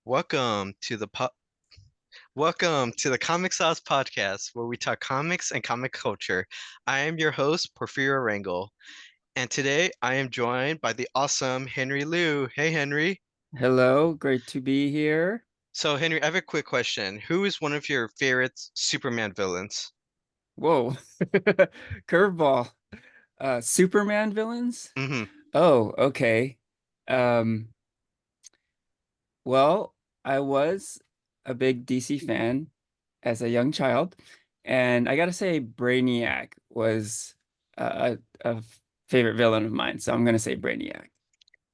Welcome to the welcome to the Comic Sauce Podcast, where we talk comics and comic culture. I am your host, Porfirio Rangel, and today I am joined by the awesome Henry Liu. Hey, Henry. Hello, great to be here. So, Henry, I have a quick question. Who is one of your favorite Superman villains? Whoa. Curveball. Superman villains? Hmm. Oh, okay. Um, well, I was a big DC fan as a young child, and I gotta say Brainiac was a favorite villain of mine, so I'm gonna say Brainiac.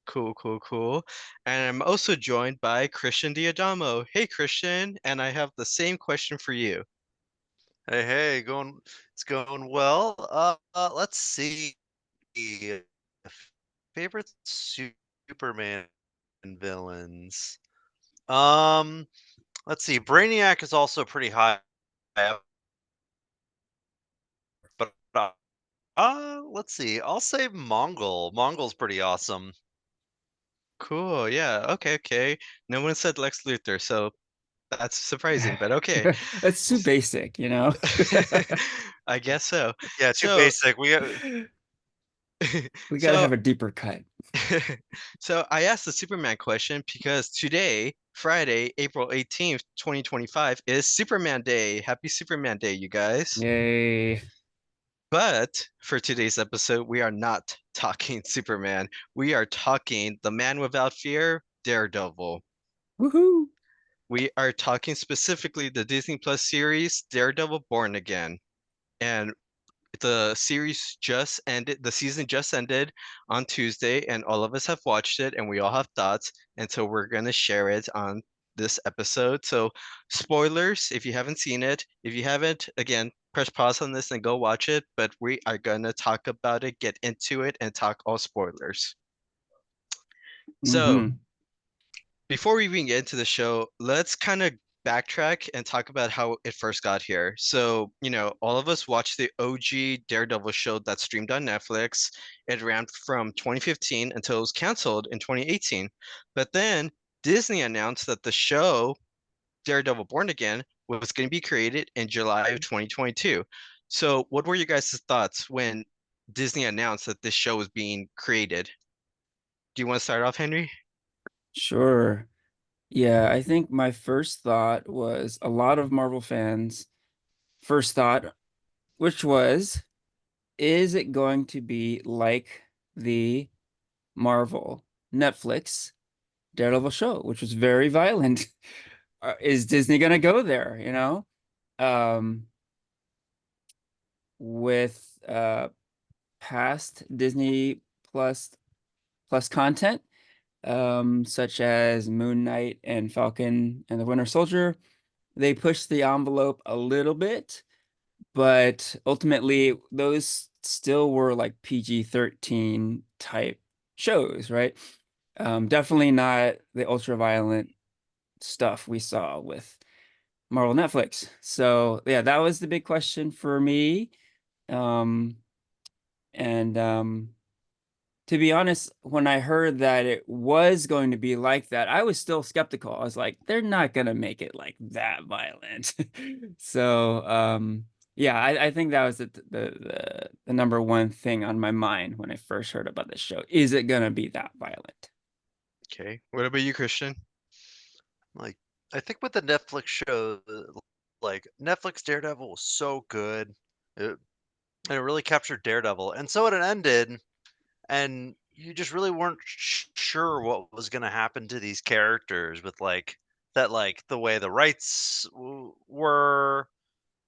Cool, cool, cool. And I'm also joined by Christian Diadamo. Hey, Christian, and I have the same question for you. Hey, it's going well. Let's see. Favorite Superman villains. Um, let's see. Brainiac is also pretty high up, but let's see. I'll say Mongol. Mongol's pretty awesome. Cool, yeah, okay, okay. No one said Lex Luthor, so that's surprising, but okay. That's too basic, you know? I guess so. Yeah, too So, basic. We got We gotta so, have a deeper cut. so I asked the Superman question because today, Friday, April 18th, 2025, is Superman Day. Happy Superman Day, you guys. Yay. But for today's episode, we are not talking Superman. We are talking the man without fear, Daredevil. Woohoo. We are talking specifically the Disney Plus series Daredevil Born Again. And the series just ended, the season just ended on Tuesday, and all of us have watched it and we all have thoughts. And so we're going to share it on this episode. So, spoilers if you haven't seen it. If you haven't, again, press pause on this and go watch it. But we are going to talk about it, get into it, and talk all spoilers. So, Mm-hmm. before we even get into the show, let's kind of backtrack and talk about how it first got here. So, all of us watched the OG Daredevil show that streamed on Netflix. It ran from 2015 until it was canceled in 2018. But then Disney announced that the show, Daredevil Born Again, was going to be created in July of 2022. So, what were your guys' thoughts when Disney announced that this show was being created? Do you want to start off, Henry? Sure. Yeah, I think my first thought was a lot of Marvel fans' first thought, which was, is it going to be like the Marvel Netflix Daredevil show, which was very violent? Is Disney going to go there, Um, with past Disney Plus Plus content, such as Moon Knight and Falcon and the Winter Soldier. They pushed the envelope a little bit, but ultimately those still were like PG-13 type shows, right? Definitely not the ultra violent stuff we saw with Marvel Netflix. So yeah, that was the big question for me. Um, and to be honest, when I heard that it was going to be like that, I was still skeptical. I was like, they're not gonna make it like that violent. So, yeah, I think that was the number one thing on my mind when I first heard about this show. Is it gonna be that violent? Okay. What about you, Christian? like I think with the Netflix show, like Netflix Daredevil was so good. It, and it really captured Daredevil. And so it ended, and you just really weren't sure what was going to happen to these characters with like the way the rights were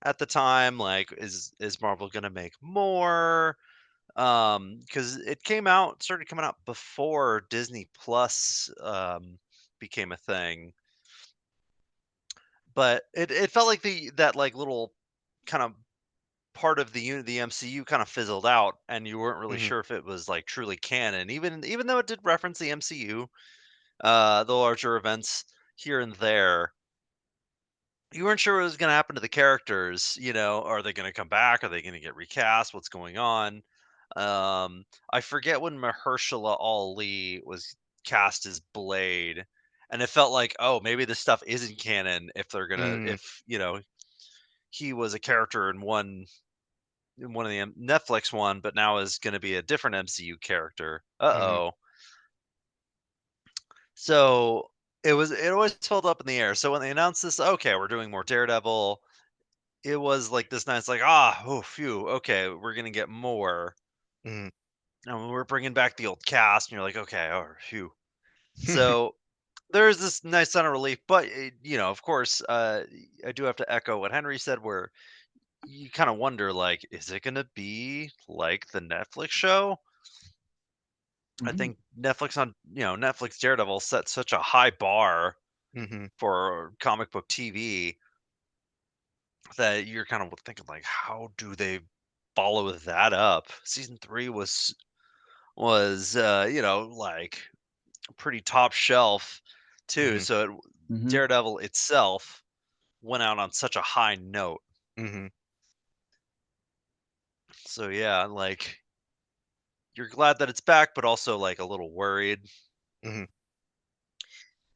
at the time. Like, is Marvel going to make more? Because it started coming out before Disney Plus became a thing, but it felt like that like little kind of part of the MCU kind of fizzled out, and you weren't really Hmm. sure if it was like truly canon, even though it did reference the MCU, the larger events here and there. You weren't sure what was going to happen to the characters. Are they going to come back? Are they going to get recast? What's going on? I forget when Mahershala Ali was cast as Blade, and it felt like, oh, maybe this stuff isn't canon if they're gonna Mm, if he was a character in one of the Netflix one, but now is going to be a different MCU character. mm, Uh-oh. So it always felt up in the air. So when they announced this, okay, we're doing more Daredevil, it was like this nice, like, oh, phew, okay, we're gonna get more. mm. And we're bringing back the old cast, and you're like, okay, oh, phew. So there's this nice sign of relief, but of course, I do have to echo what Henry said, where you kind of wonder, like, is it gonna be like the Netflix show? I Mhm. think Netflix Daredevil set such a high bar Mhm, for comic book TV that you're kind of thinking, like, how do they follow that up? Season 3 was like pretty top shelf too. mhm, So Mhm. Daredevil itself went out on such a high note. mhm, So yeah, like you're glad that it's back, but also like a little worried. mhm.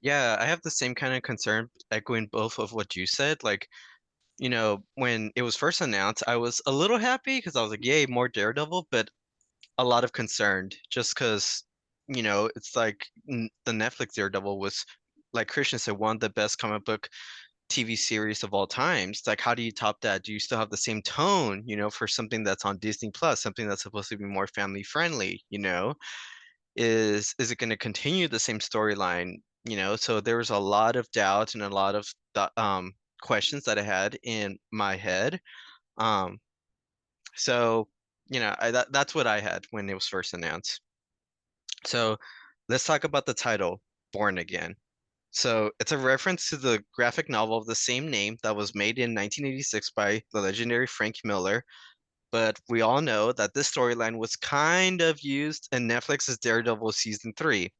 Yeah, I have the same kind of concern echoing both of what you said. Like, when it was first announced, I was a little happy because I was like, yay, more Daredevil, but a lot of concerned just because, it's like the Netflix Daredevil was, like Christian said, one of the best comic book TV series of all times. Like, how do you top that? Do you still have the same tone, for something that's on Disney Plus, something that's supposed to be more family friendly, Is it going to continue the same storyline? So there was a lot of doubt and a lot of questions that I had in my head. Um, so that's what I had when it was first announced. So let's talk about the title, Born Again. So it's a reference to the graphic novel of the same name that was made in 1986 by the legendary Frank Miller. But we all know that this storyline was kind of used in Netflix's Daredevil season 3.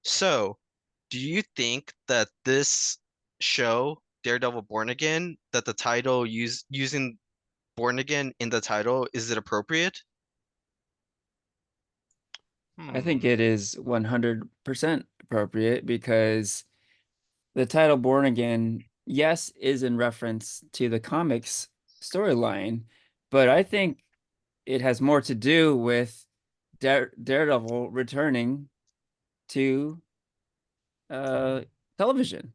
So, do you think that this show, Daredevil Born Again, that the title using Born Again in the title, is it appropriate? I think Hmm. it is 100% appropriate because the title Born Again, yes, is in reference to the comics storyline, but I think it has more to do with Daredevil returning to uh television,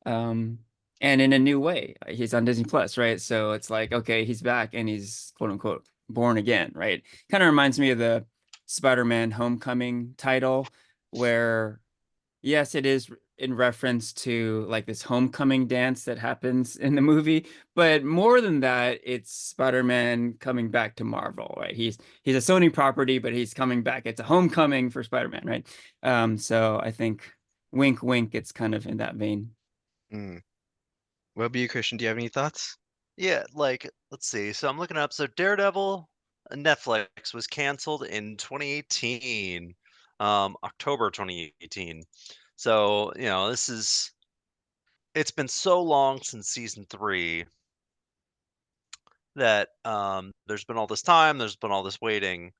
um and in a new way. He's on Disney Plus, right? So it's like, okay, he's back and he's quote unquote born again, right? Kind of reminds me of the Spider-Man Homecoming title, where yes, it is in reference to like this homecoming dance that happens in the movie, but more than that, it's Spider-Man coming back to Marvel, right? He's a Sony property, but he's coming back. It's a homecoming for Spider-Man, right? So I think wink, wink, it's kind of in that vein. Mm. What about you, Christian? Do you have any thoughts? Yeah, like let's see. So I'm looking up. So Daredevil Netflix was canceled in 2018, October 2018. So it's been so long since season 3 that there's been all this time, there's been all this waiting,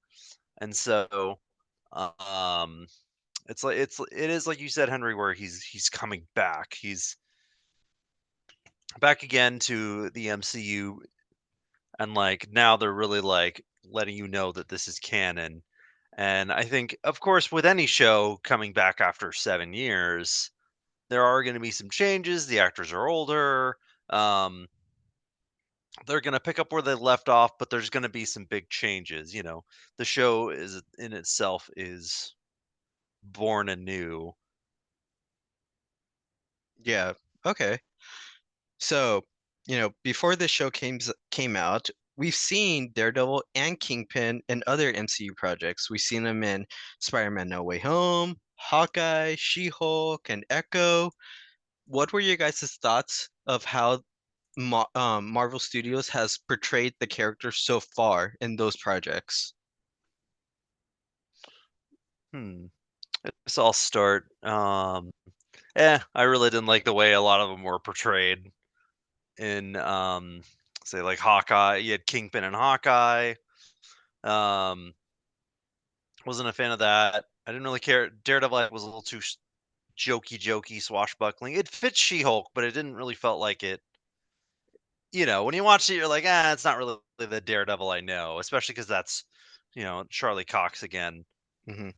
and so um it is like you said, Henry, where he's coming back. He's back again to the MCU, and like now they're really like letting you know that this is canon. And I think, of course, with any show coming back after 7 years, there are going to be some changes. The actors are older. Um, they're going to pick up where they left off, but there's going to be some big changes. The show is in itself is born anew. Yeah. Okay. So, before this show came out, we've seen Daredevil and Kingpin in other MCU projects. We've seen them in Spider-Man No Way Home, Hawkeye, She-Hulk, and Echo. What were your guys' thoughts of how Marvel Studios has portrayed the character so far in those projects? Hmm. So I'll start. I really didn't like the way a lot of them were portrayed in, say, like Hawkeye. You had Kingpin and Hawkeye. Um, wasn't a fan of that. I didn't really care. Daredevil was a little too jokey swashbuckling. It fits She-Hulk, but it didn't really felt like it. When you watch it, you're like, it's not really the Daredevil I know, especially because that's, Charlie Cox again. Hmm.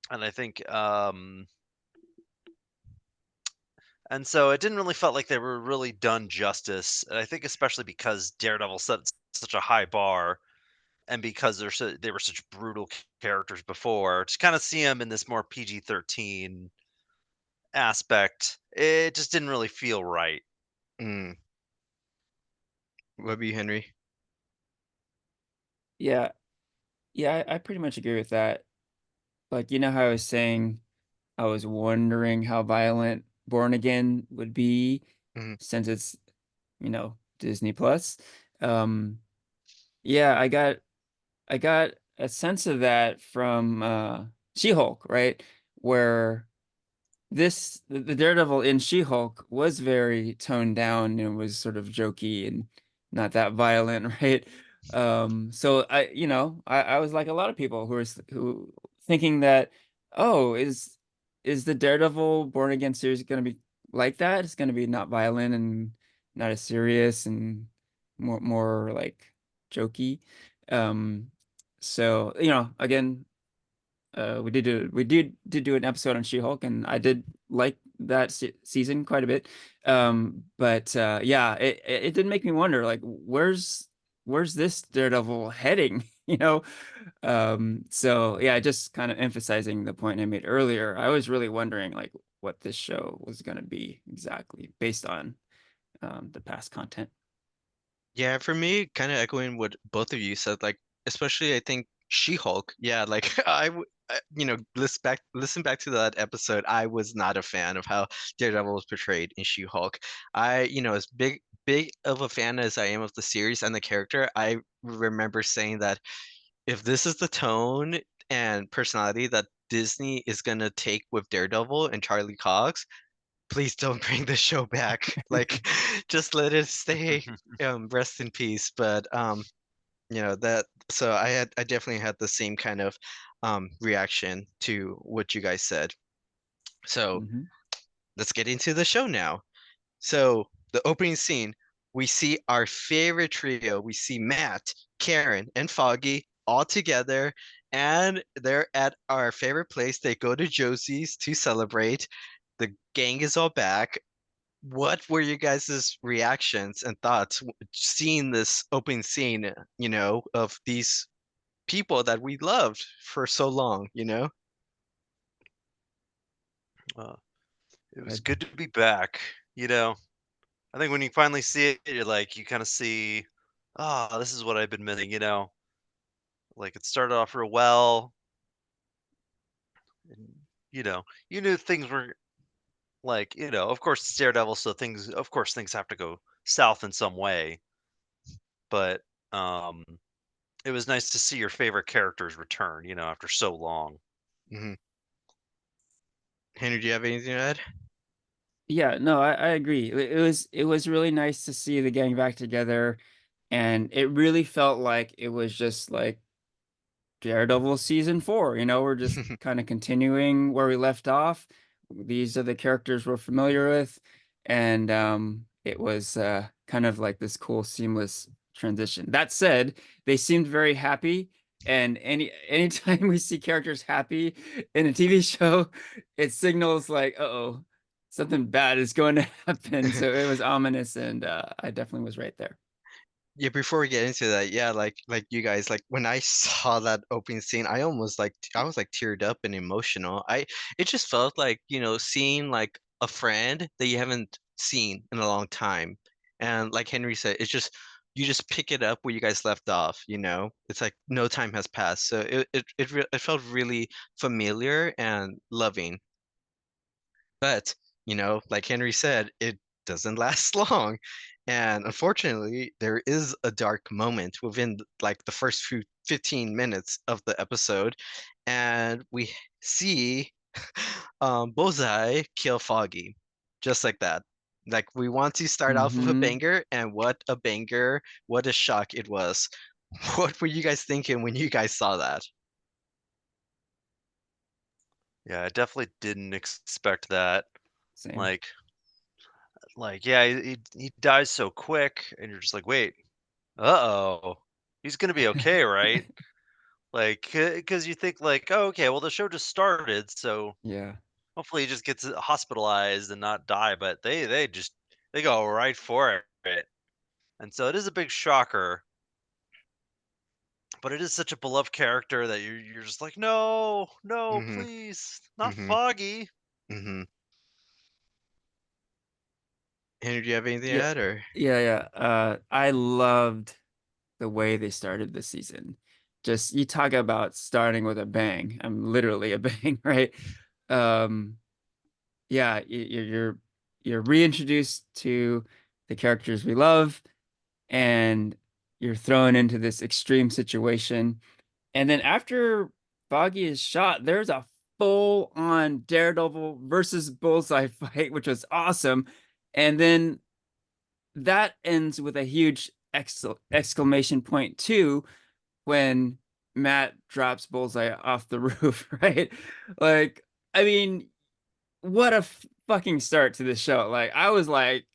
And I think, and so it didn't really felt like they were really done justice. And I think especially because Daredevil set such a high bar, and because they were such brutal characters before, to kind of see them in this more PG-13 aspect, it just didn't really feel right. Mm. What about you, Henry? Yeah, yeah, I pretty much agree with that. Like, you know how I was saying, I was wondering how violent Born Again would be Hmm. since it's, Disney Plus. Um, yeah, I got a sense of that from She-Hulk, right? Where the Daredevil in She-Hulk was very toned down and was sort of jokey and not that violent, right? So I was like a lot of people who thinking that, oh, is the Daredevil Born Again series going to be like that? It's going to be not violent and not as serious and more like jokey. Um, so again, we did do an episode on She-Hulk, and I did like that season quite a bit. But yeah, it did make me wonder, like, where's this Daredevil heading? So yeah, just kind of emphasizing the point I made earlier. I was really wondering, like, what this show was going to be exactly based on the past content. Yeah, for me, kind of echoing what both of you said, like especially I think She-Hulk. Yeah, like listen back to that episode. I was not a fan of how Daredevil was portrayed in She-Hulk. As big of a fan as I am of the series and the character, I remember saying that if this is the tone and personality that Disney is gonna take with Daredevil and Charlie Cox, please don't bring the show back. Like, just let it stay. Rest in peace. But that. So I definitely had the same kind of reaction to what you guys said. So Hmm. let's get into the show now. So the opening scene, we see our favorite trio. We see Matt, Karen, and Foggy all together, and they're at our favorite place. They go to Josie's to celebrate. The gang is all back. What were you guys' reactions and thoughts seeing this opening scene, of these people that we loved for so long, Uh, it was Right. good to be back. You know, I think when you finally see it, you're like, you kind of see, this is what I've been missing. Like it started off real well, and you knew things were like, of course, it's Daredevil, so of course, things have to go south in some way. But um, it was nice to see your favorite characters return, after so long. Hmm. Henry, do you have anything to add? Yeah, no, I agree. It was really nice to see the gang back together, and it really felt like it was just like Daredevil season 4. We're just kind of continuing where we left off. These are the characters we're familiar with, and it was kind of like this cool seamless transition. That said, they seemed very happy, and anytime we see characters happy in a TV show, it signals like, uh-oh, something bad is going to happen. So it was ominous, and I definitely was right there. Yeah, before we get into that, yeah, like you guys, like when I saw that opening scene, I was like teared up and emotional. It just felt like, seeing like a friend that you haven't seen in a long time. And like Henry said, it's just you just pick it up where you guys left off. It's like no time has passed. So it felt really familiar and loving. But, like Henry said, it doesn't last long. And unfortunately, there is a dark moment within like the first few 15 minutes of the episode. And we see Bullseye kill Foggy. Just like that. Like we want to start off with a Hmm. banger, and what a banger, what a shock it was. What were you guys thinking when you guys saw that? Yeah, I definitely didn't expect that. Same. Like, yeah, he dies so quick, and you're just like, wait, uh-oh, he's gonna be okay, right? Like, because you think like, oh, okay, well the show just started, so Yeah. hopefully he just gets hospitalized and not die. But they go right for it, and so it is a big shocker. But it is such a beloved character that you're just like, no, no, Mm-hmm. please, not Mm-hmm. Foggy. Mm-hmm. Henry, do you have anything to Yeah. add or? Yeah. I loved the way they started the season. Just you talk about starting with a bang. I'm literally a bang, right? Um, yeah, you're reintroduced to the characters we love, and you're thrown into this extreme situation. And then after Foggy is shot, there's a full-on Daredevil versus Bullseye fight, which was awesome. And then that ends with a huge exclamation point too when Matt drops Bullseye off the roof, right? Like, I mean, what a fucking start to the show. Like, I was like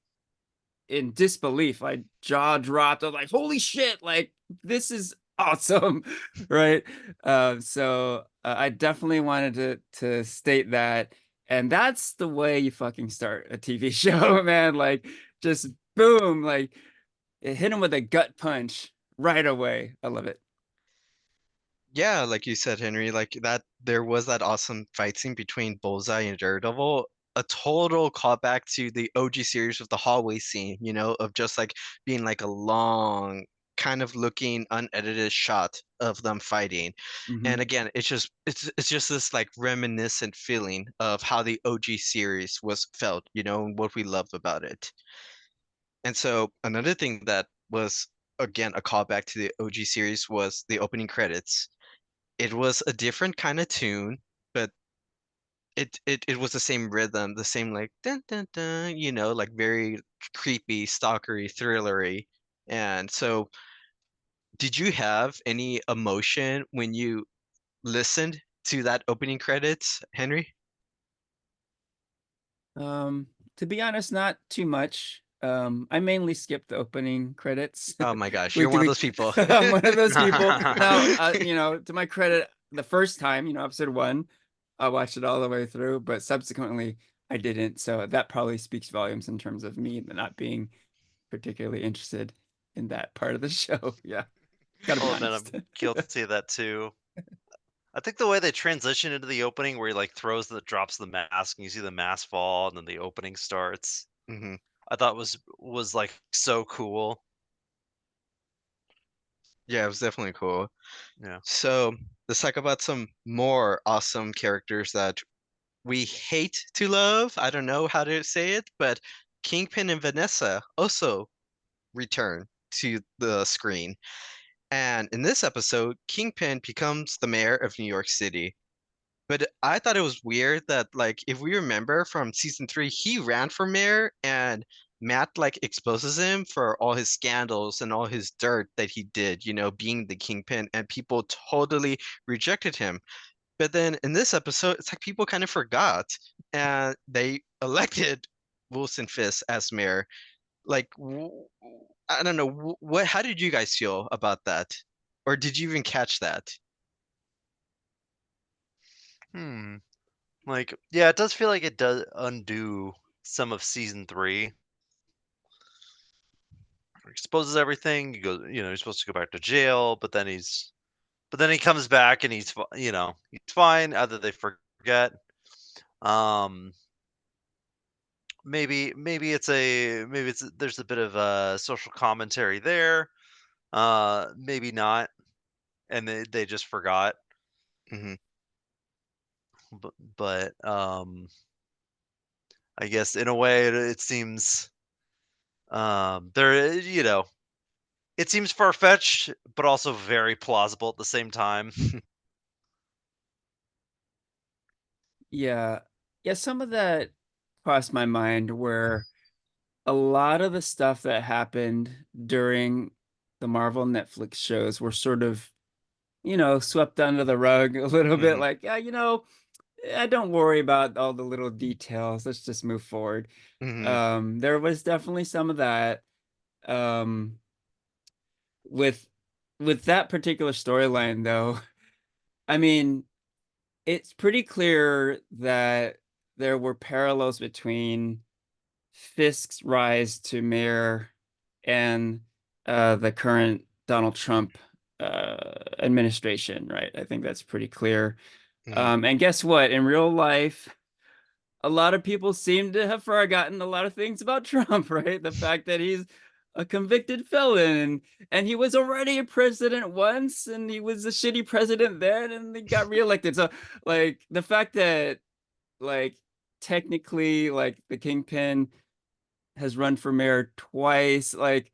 in disbelief, like jaw dropped. I was like, holy shit, like this is awesome, right? I definitely wanted to state that. And that's the way you fucking start a TV show, man. Like, just boom, like it hit him with a gut punch right away. I love it. Yeah, like you said, Henry, like that there was that awesome fight scene between Bullseye and Daredevil. A total callback to the OG series with the hallway scene, of just like being like a long, kind of looking unedited shot of them fighting. And Hmm. again, it's just this like reminiscent feeling of how the OG series was felt, and what we loved about it. And so another thing that was again a callback to the OG series was the opening credits. It was a different kind of tune, but it was the same rhythm, the same like dun dun dun, like very creepy, stalkery, thrillery. And so, did you have any emotion when you listened to that opening credits, Henry? Um, to be honest, not too much. I mainly skip the opening credits. Oh my gosh, you're We, one of we, those people. I'm one of those people. Now, to my credit, the first time, episode one, I watched it all the way through, but subsequently I didn't. So that probably speaks volumes in terms of me not being particularly interested in that part of the show. Yeah, gotta be I'll admit honest. I'm guilty of that too. I think the way they transition into the opening, where he like drops the mask, and you see the mask fall, and then the opening starts. Hmm. I thought was like so cool. Yeah, it was definitely cool. Yeah. So let's talk about some more awesome characters that we hate to love. I don't know how to say it, but Kingpin and Vanessa also return to the screen. And in this episode, Kingpin becomes the mayor of New York City. But I thought it was weird that, like, if we remember from season three, he ran for mayor and Matt, like, exposes him for all his scandals and all his dirt that he did, being the Kingpin, and people totally rejected him. But then in this episode, it's like people kind of forgot and they elected Wilson Fisk as mayor. Like, I don't know, how did you guys feel about that? Or did you even catch that? Hmm. Like, yeah, it does feel like it does undo some of season three. Exposes everything. He goes, he's supposed to go back to jail, but then he comes back and he's fine. Either they forget. Um, maybe there's a bit of social commentary there. Maybe not, and they just forgot. Hmm. But I guess in a way it seems there it seems far fetched, but also very plausible at the same time. Yeah. Yeah, some of that crossed my mind where a lot of the stuff that happened during the Marvel Netflix shows were sort of, swept under the rug a little bit. Hmm. Like, yeah, I don't worry about all the little details. Let's just move forward. Hmm. There was definitely some of that. Um, with that particular storyline, though, I mean, it's pretty clear that there were parallels between Fisk's rise to mayor and the current Donald Trump administration, right? I think that's pretty clear. Hmm. And guess what? In real life, a lot of people seem to have forgotten a lot of things about Trump, right? The fact that he's a convicted felon and he was already a president once and he was a shitty president then and he got reelected. So like the fact that like technically like the Kingpin has run for mayor twice, like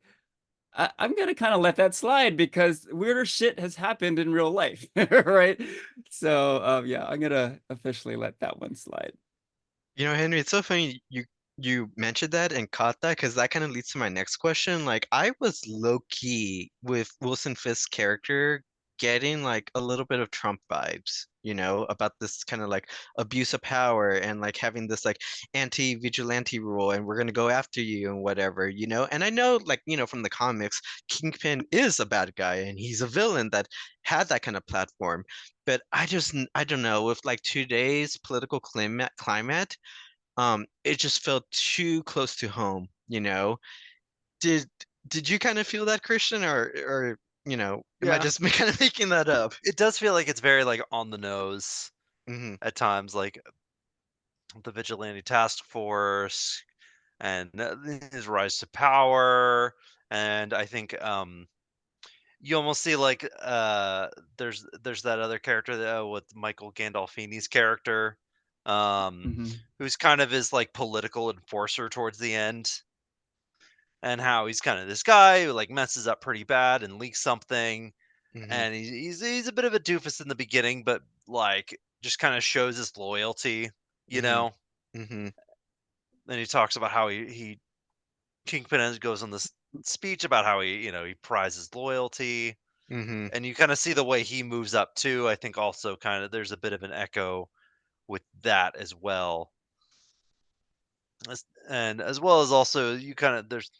I'm gonna kind of let that slide because weirder shit has happened in real life, right? So yeah, I'm gonna officially let that one slide. Henry, it's so funny you mentioned that and caught that because that kind of leads to my next question. Like, I was low key with Wilson Fisk's character getting like a little bit of Trump vibes, about this kind of like abuse of power and like having this like anti-vigilante rule and we're gonna go after you and whatever. And I know like, from the comics, Kingpin is a bad guy and he's a villain that had that kind of platform. But I don't know, with like today's political climate, it just felt too close to home. Did did you kind of feel that, Christian, or am I Yeah, just kind of making that up? it does feel like it's very like on the nose Hmm. at times, like the vigilante task force and his rise to power. And I think you almost see like there's that other character with Michael Gandolfini's character, um, Hmm. who's kind of his like political enforcer towards the end, and how he's kind of this guy who like messes up pretty bad and leaks something, Hmm. and he's a bit of a doofus in the beginning, but like just kind of shows his loyalty, you Hmm. know. Hmm. And he talks about how he Kingpin goes on this speech about how he prizes loyalty, Hmm. and you kind of see the way he moves up too. I think also kind of there's a bit of an echo with that as well, and as well as also you kind of there's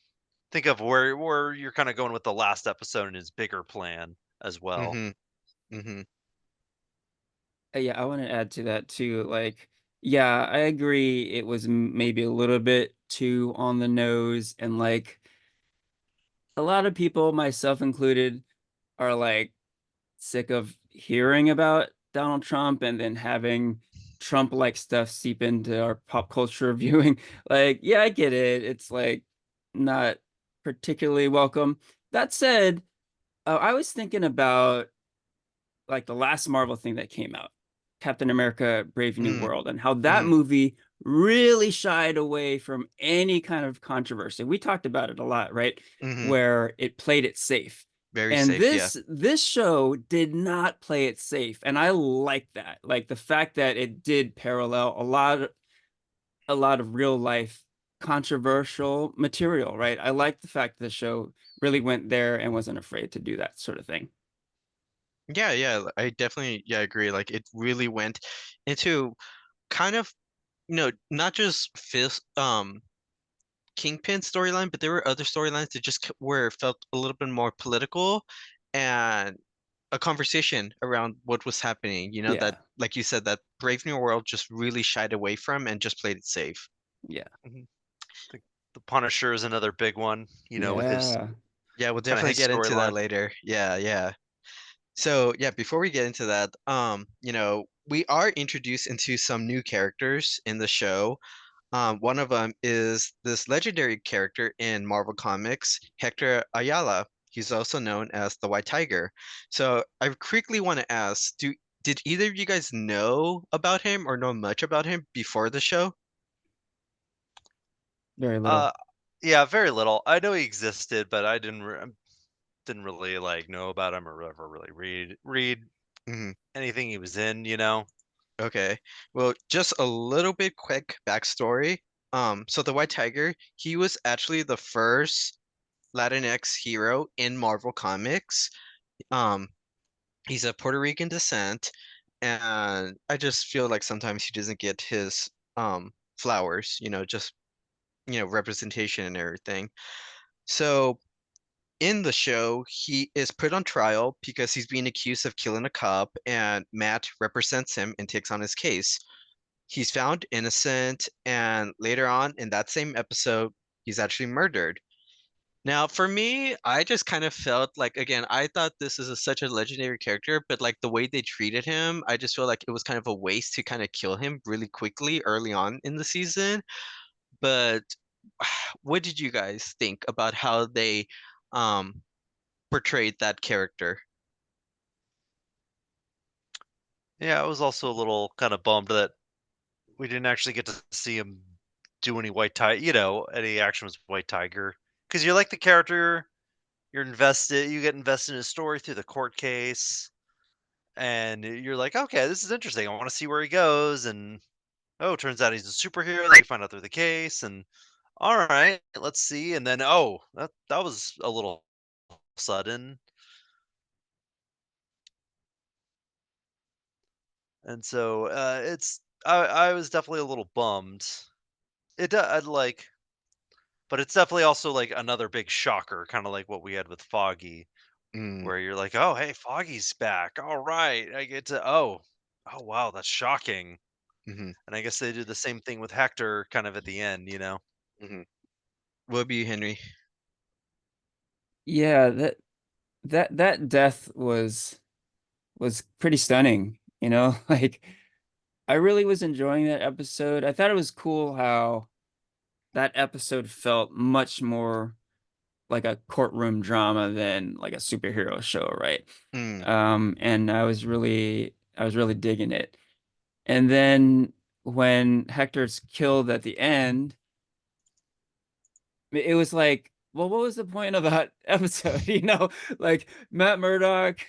think of where you're kind of going with the last episode and his bigger plan as well. Hmm. Hmm. Yeah, I want to add to that too. Like, yeah, I agree. It was maybe a little bit too on the nose, and like a lot of people, myself included, are like sick of hearing about Donald Trump and then having Trump-like stuff seep into our pop culture viewing. Like, yeah, I get it. It's like not particularly welcome. That said, I was thinking about like the last Marvel thing that came out, Captain America: Brave New Hmm. World, and how that Hmm. movie really shied away from any kind of controversy. We talked about it a lot, right? Hmm. Where it played it safe. Very And safe, yeah. this show did not play it safe, and I like that. Like the fact that it did parallel a lot of real life controversial material, right? I like the fact that the show really went there and wasn't afraid to do that sort of thing. Yeah, yeah, I definitely, yeah, agree. Like, it really went into kind of, not just Kingpin storyline, but there were other storylines that just were felt a little bit more political and a conversation around what was happening, that, Yeah, like you said, that Brave New World just really shied away from and just played it safe. yeah, Mhm. The Punisher is another big one, with his yeah. Yeah, we'll kind of definitely his get into that storyline. later. Yeah, yeah. So, yeah, before we get into that, we are introduced into some new characters in the show. One of them is this legendary character in Marvel Comics, Hector Ayala. He's also known as the White Tiger. So I quickly want to ask, did either of you guys know about him or know much about him before the show? Very little. Uh, yeah, very little. I know he existed, but I didn't really like know about him or ever really read Hmm. anything he was in. Okay. Well, just a little bit quick backstory. So the White Tiger, he was actually the first Latinx hero in Marvel Comics. Um, he's of Puerto Rican descent. and I just feel like sometimes he doesn't get his flowers, just representation and everything. So in the show, he is put on trial because he's being accused of killing a cop, and Matt represents him and takes on his case. He's found innocent, and later on in that same episode, he's actually murdered. Now, for me, I just kind of felt like, again, I thought this is such a legendary character, but like the way they treated him, I just feel like it was kind of a waste to kind of kill him really quickly early on in the season. But what did you guys think about how they um portrayed that character? Yeah, I was also a little kind of bummed that we didn't actually get to see him do any any action with White Tiger. Because you like the character, you get invested in his story through the court case, and you're like, okay, this is interesting. I want to see where he goes. And oh, turns out he's a superhero. Then you find out through the case, and all right, let's see. And then oh, that was a little sudden. And so I was definitely a little bummed. I'd like, but it's definitely also like another big shocker, kind of like what we had with Foggy, Mm, where you're like, oh hey, Foggy's back. All right, I get to oh wow, that's shocking. hmm And I guess they do the same thing with Hector, kind of at the end, you know. hmm What about you, Henry? Yeah, that death was pretty stunning, you know? Like I really was enjoying that episode. I thought it was cool how that episode felt much more like a courtroom drama than like a superhero show, right? Mm, And I was really digging it. And then when Hector's killed at the end, it was like, well, what was the point of that episode? You know, like Matt Murdock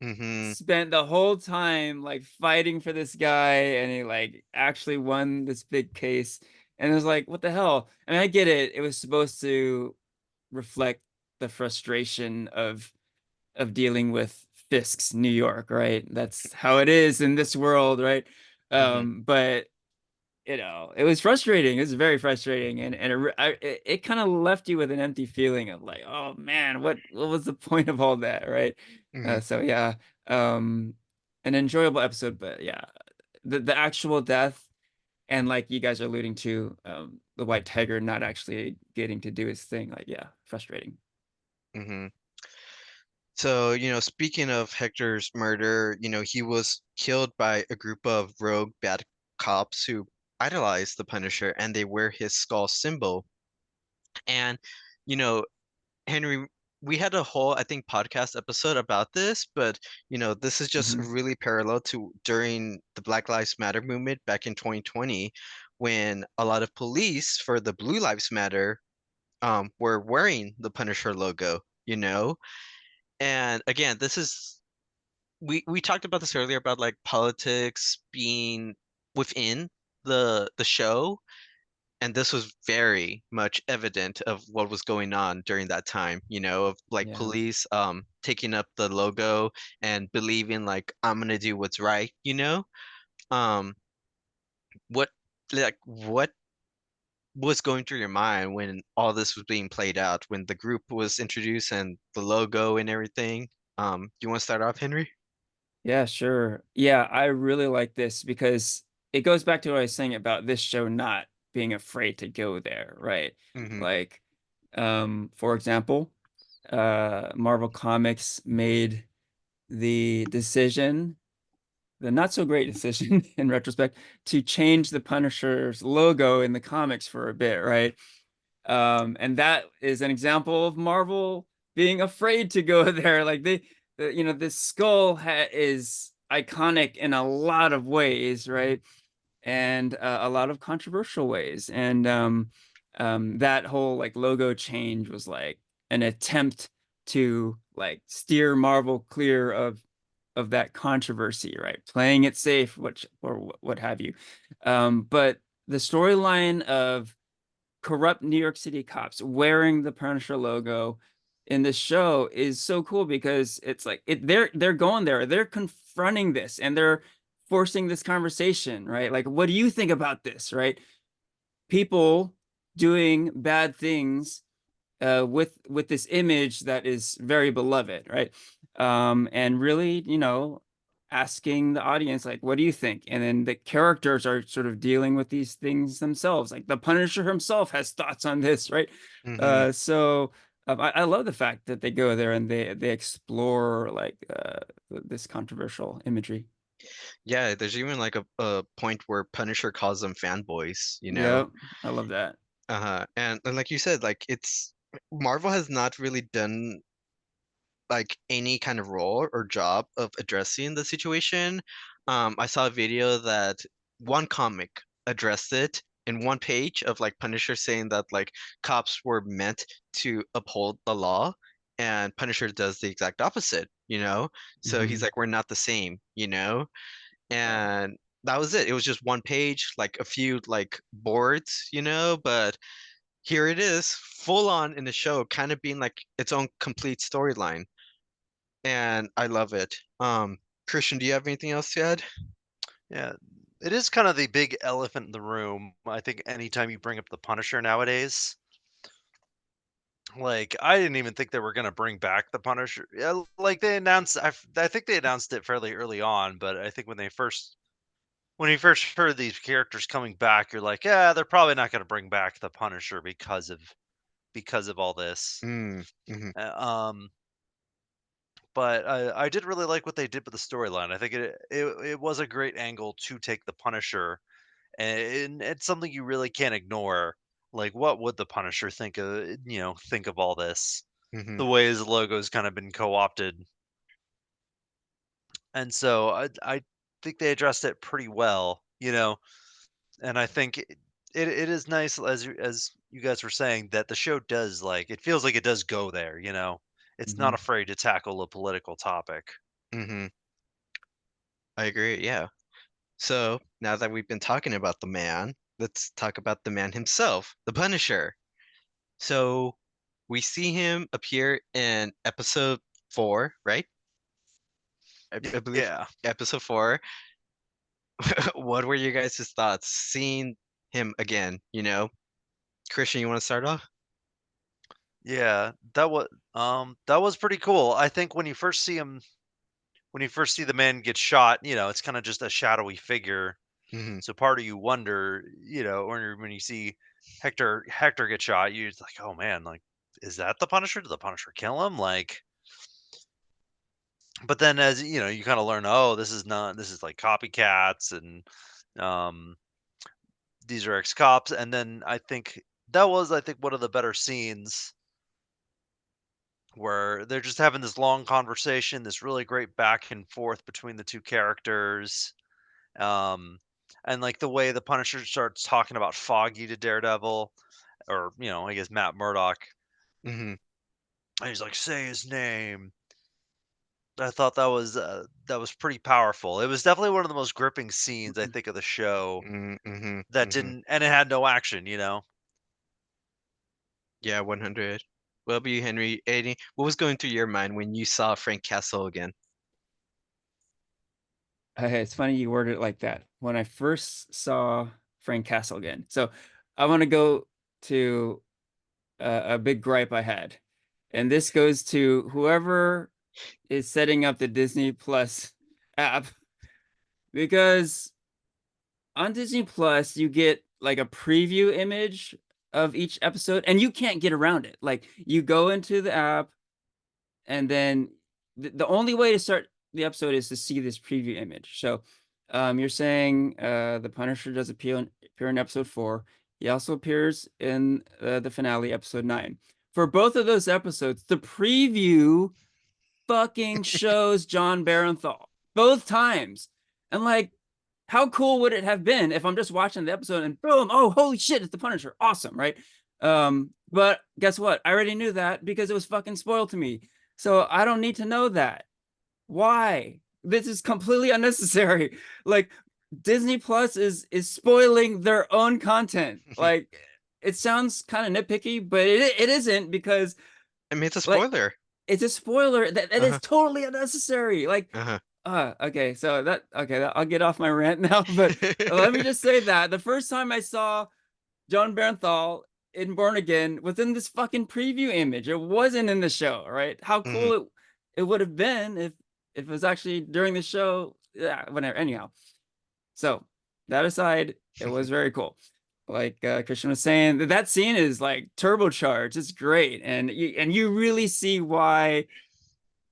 hmm spent the whole time like fighting for this guy, and he like actually won this big case. And it was like, what the hell? I mean, I get it. It was supposed to reflect the frustration of dealing with Fisk's New York, right? That's how it is in this world, right? hmm But it was frustrating. It was very frustrating, and it kind of left you with an empty feeling of like, oh man, what was the point of all that, right? hmm So yeah, um, an enjoyable episode, but yeah, the actual death and like you guys are alluding to, the White Tiger not actually getting to do his thing, like yeah, frustrating. hmm So, speaking of Hector's murder, he was killed by a group of rogue bad cops who idolize the Punisher and they wear his skull symbol. And, you know, Henry, we had a whole, I think, podcast episode about this, but this is just Hmm. really parallel to during the Black Lives Matter movement back in 2020, when a lot of police for the Blue Lives Matter were wearing the Punisher logo. And again, this is we talked about this earlier about like politics being within the show, and this was very much evident of what was going on during that time, of like Yeah. police taking up the logo and believing like I'm gonna do what's right. Um what what was going through your mind when all this was being played out, when the group was introduced and the logo and everything? You want to start off, Henry? Yeah, sure. Yeah, I really like this because it goes back to what I was saying about this show not being afraid to go there, right? Mm-hmm. Like, for example, Marvel Comics made the decision, the not so great decision in retrospect, to change the Punisher's logo in the comics for a bit, right? And that is an example of Marvel being afraid to go there. Like this skull is iconic in a lot of ways, right? And a lot of controversial ways. And that whole like logo change was like an attempt to like steer Marvel clear of that controversy, right? Playing it safe, which or what have you. But the storyline of corrupt New York City cops wearing the Punisher logo in the show is so cool because it's like they're going there, they're confronting this, and they're forcing this conversation, right? Like, what do you think about this, right? People doing bad things with this image that is very beloved, right? And really, asking the audience, like, what do you think? And then the characters are sort of dealing with these things themselves. Like the Punisher himself has thoughts on this, right? Hmm. So I love the fact that they go there and they explore like this controversial imagery. Yeah, there's even like a point where Punisher calls them fanboys, you know? Yep, I love that. And like you said, like it's Marvel has not really done like any kind of role or job of addressing the situation. I saw a video that one comic addressed it in one page of like Punisher saying that like cops were meant to uphold the law, and Punisher does the exact opposite, you know? So he's Hmm. like, we're not the same, you know? Yeah. And that was it. It was just one page, like a few like boards, you know, but here it is, full on in the show, kind of being like its own complete storyline, and I love it. Christian, do you have anything else to add? Yeah, it is kind of the big elephant in the room. I think anytime you bring up the Punisher nowadays, like I didn't even think they were gonna bring back the Punisher. Yeah, like they announced, I think they announced it fairly early on, but I think when you first heard these characters coming back, you're like, yeah, they're probably not gonna bring back the Punisher because of all this. Mm, hmm. Uh, Um, but I did really like what they did with the storyline. I think it was a great angle to take the Punisher, and it's something you really can't ignore. Like, what would the Punisher think of all this? Hmm. The way his logo's kind of been co-opted, and so I think they addressed it pretty well, and I think it is nice as you guys were saying that the show does like it feels like it does go there, it's not Hmm. afraid to tackle a political topic. Hmm. I agree, yeah. So now that we've been talking about the man, let's talk about the man himself, the Punisher. So we see him appear in episode 4, right? I believe Yeah. episode 4. What were your guys' thoughts seeing him again, you know? Christian, you want to start off? Yeah, that was pretty cool. I think when you first see the man get shot, it's kind of just a shadowy figure. Hmm. So part of you wonder, when you see Hector get shot, you're just like, "Oh man, like is that the Punisher? Did the Punisher kill him?" Like but then as you kind of learn, "Oh, this is like copycats and um these are ex-cops." And then I think one of the better scenes where they're just having this long conversation, this really great back and forth between the two characters. Um, and like the way the Punisher starts talking about Foggy to Daredevil, or I guess Matt Murdock, Hmm. and he's like, "Say his name." I thought that was pretty powerful. It was definitely one of the most gripping scenes I think of the show Hmm. Hmm. that Hmm. didn't, and it had no action. Yeah, 100. What about you, Henry? 80. What was going through your mind when you saw Frank Castle again? It's funny you worded it like that. When I first saw Frank Castle again, so I want to go to a big gripe I had, and this goes to whoever is setting up the Disney Plus app, because on Disney Plus you get like a preview image of each episode, and you can't get around it. Like you go into the app, and then the only way to start the episode is to see this preview image. So you're saying the Punisher does appear in episode 4. He also appears in the finale, episode 9. For both of those episodes, the preview fucking shows John Barenthal both times. And like, how cool would it have been if I'm just watching the episode and boom, oh, holy shit, it's the Punisher. Awesome, right? But guess what? I already knew that because it was fucking spoiled to me. So I don't need to know that. Why? This is completely unnecessary. Like Disney Plus is spoiling their own content. Like it sounds kind of nitpicky, but it isn't, because I mean, it's a like spoiler. it's a spoiler that is Uh-huh. totally unnecessary. Like Uh-huh. Okay, so I'll get off my rant now, but let me just say that the first time I saw John Bernthal in Born Again was in this fucking preview image. It wasn't in the show, right? How Mhm. cool it would have been if it was actually during the show. Yeah, whatever. Anyhow, so that aside, it was very cool. Like Christian was saying, that scene is like turbocharged. It's great, and you really see why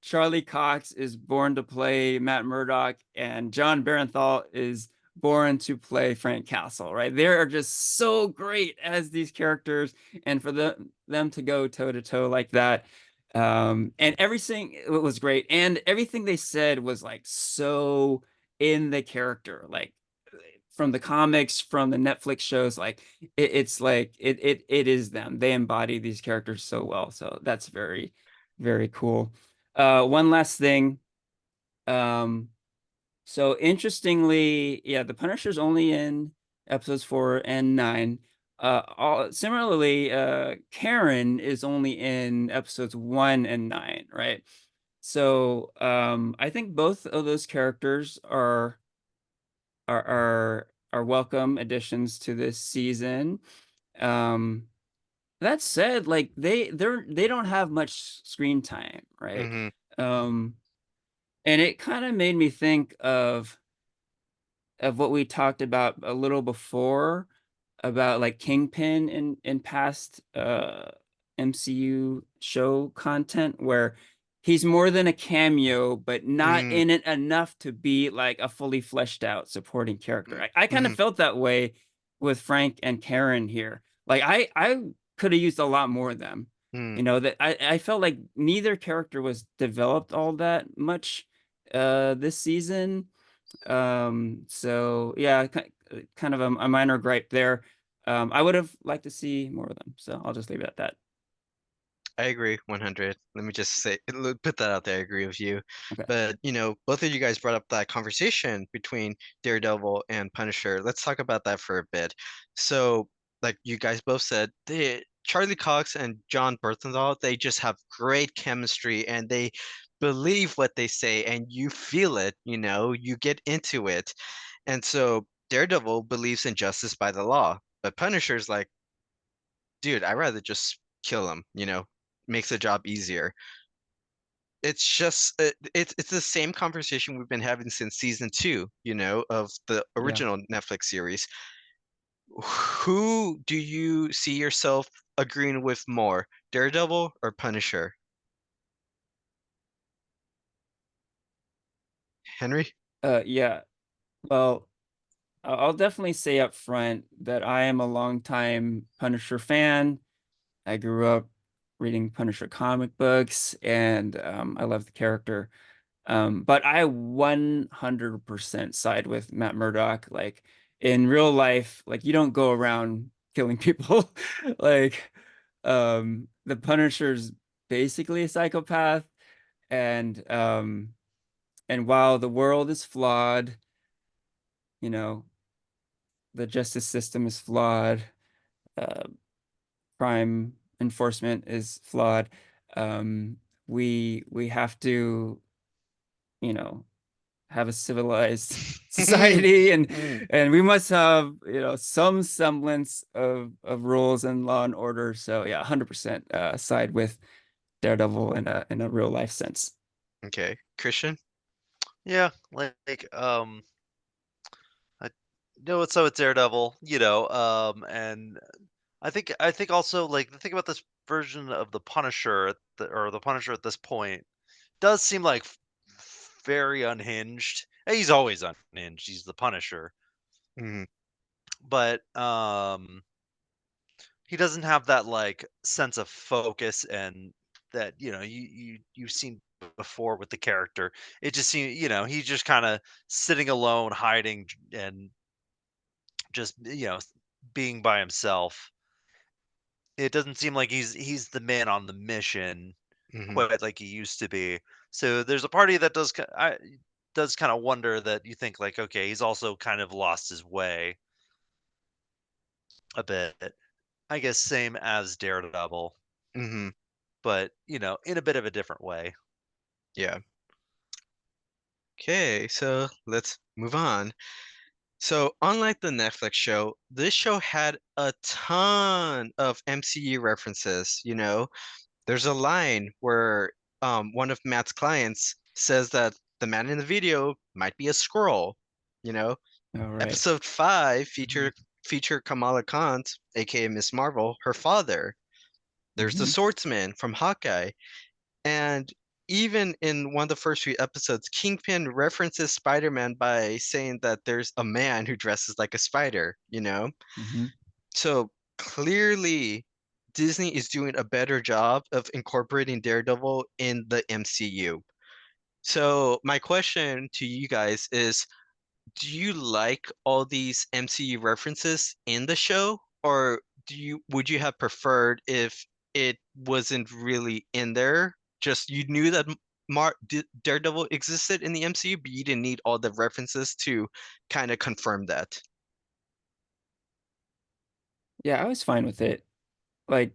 Charlie Cox is born to play Matt Murdock, and John Barenthal is born to play Frank Castle, right? They are just so great as these characters, and for them to go toe to toe like that, and everything was great, and everything they said was like so in the character, like from the comics, from the Netflix shows, like it's like it is them. They embody these characters so well, so that's very, very cool. One last thing. Um, so interestingly, yeah, the Punisher's only in episodes 4 and 9. Similarly, Karen is only in episodes 1 and 9, right? So I think both of those characters are welcome additions to this season. Um, that said, like they don't have much screen time, right? Mhm. Um, and it kind of made me think of what we talked about a little before about like Kingpin in past MCU show content where he's more than a cameo, but not Mhm. in it enough to be like a fully fleshed out supporting character. I kind of Mhm. felt that way with Frank and Karen here. Like I could have used a lot more of them. Mhm. You know, that I felt like neither character was developed all that much this season. So yeah, kind of a minor gripe there. I would have liked to see more of them, so I'll just leave it at that. I agree 100. Let me just say, put that out there. I agree with you. Okay. But, both of you guys brought up that conversation between Daredevil and Punisher. Let's talk about that for a bit. So, like you guys both said, Charlie Cox and John Bernthal, they just have great chemistry and they believe what they say and you feel it, you get into it. And so Daredevil believes in justice by the law, but Punisher's like, dude, I'd rather just kill him, makes the job easier. It's just it's the same conversation we've been having since season 2, of the Yeah. original Netflix series. Who do you see yourself agreeing with more, Daredevil or Punisher? Henry? Yeah. Well, I'll definitely say up front that I am a longtime Punisher fan. I grew up reading Punisher comic books, and I love the character. But I 100% side with Matt Murdock. Like in real life, like you don't go around killing people. Like the Punisher's basically a psychopath, and while the world is flawed, you know, the justice system is flawed, uh, crime enforcement is flawed. We have to, you know, have a civilized society, Mm, and we must have, some semblance of rules and law and order. So yeah, 100% side with Daredevil in a real life sense. okay. Christian? Yeah, I know it's so it's Daredevil, and I think also like the thing about this version of the Punisher or the Punisher at this point does seem like very unhinged. He's always unhinged. He's the Punisher, Mm, but he doesn't have that like sense of focus and that you've seen before with the character. It just seems he's just kind of sitting alone, hiding, and just being by himself. It doesn't seem like he's the man on the mission mhm, quite like he used to be. So there's a party that does kind of wonder that you think like, okay, he's also kind of lost his way a bit. I guess same as Daredevil, mhm, but in a bit of a different way. yeah. Okay, so let's move on. So, unlike the Netflix show, this show had a ton of MCU references, you know. There's a line where one of Matt's clients says that the man in the video might be a scroll, you know. All right. Episode 5 Mhm. feature Kamala Khan, aka Miss Marvel, her father. There's the Mhm. swordsman from Hawkeye. And even in one of the first few episodes, Kingpin references Spider-Man by saying that there's a man who dresses like a spider, you know? Mhm. So clearly, Disney is doing a better job of incorporating Daredevil in the MCU. So my question to you guys is, do you like all these MCU references in the show, or would you have preferred if it wasn't really in there? Just you knew that Daredevil existed in the MCU, but you didn't need all the references to kind of confirm that. Yeah, I was fine with it. Like,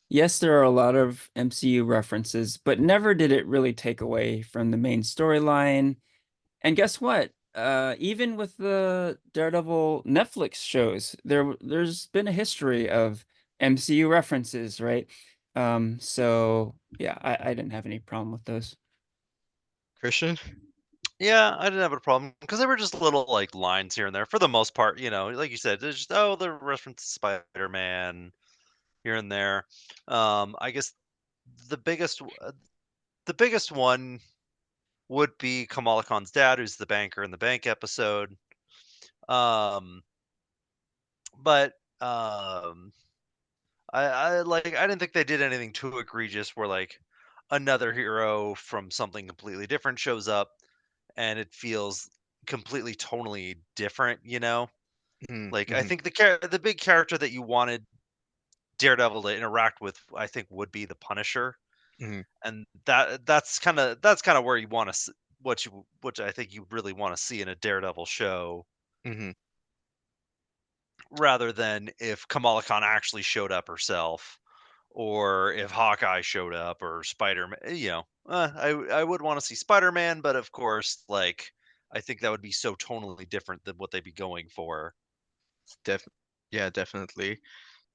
yes, there are a lot of MCU references, but never did it really take away from the main storyline. And guess what? Even with the Daredevil Netflix shows, there's been a history of MCU references, right? So yeah, I didn't have any problem with those. Christian? Yeah, I didn't have a problem because they were just little like lines here and there for the most part. Like you said, it's just the reference to Spider-Man here and there. I guess the biggest the biggest one would be Kamala Khan's dad, who's the banker in the bank episode. Um, but I didn't think they did anything too egregious where like another hero from something completely different shows up and it feels completely tonally different. Like I Mm-hmm, think the big character that you wanted Daredevil to interact with, I think, would be the Punisher, hmm and that's kind of where you want to what I think you really want to see in a Daredevil show, hmm rather than if Kamala Khan actually showed up herself, or if Hawkeye showed up, or Spider-Man. I would want to see Spider-Man, but of course, like I think that would be so tonally different than what they'd be going for. Def yeah, definitely.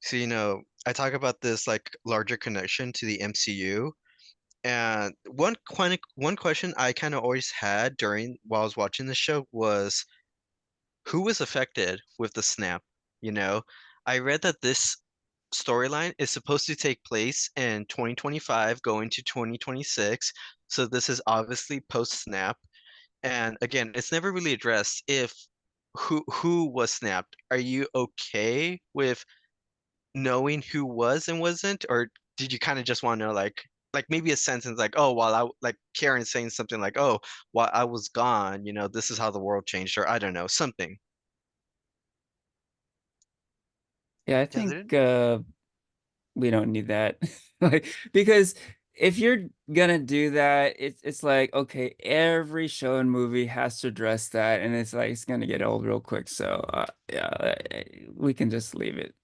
So, I talk about this like larger connection to the MCU. And one question I kind of always had during while I was watching the show was who was affected with the snap? You know, I read that this storyline is supposed to take place in 2025 going to 2026. So this is obviously post-snap. And again, it's never really addressed if who was snapped. Are you okay with knowing who was and wasn't, or did you kind of just want to know like maybe a sentence like, oh, while I like Karen saying something like, oh, while I was gone, this is how the world changed, or I don't know, something. Yeah, I Yeah, they think didn't. we don't need that. Like, because if you're gonna do that, it's like, okay, every show and movie has to address that, and it's like it's gonna get old real quick. So yeah, we can just leave it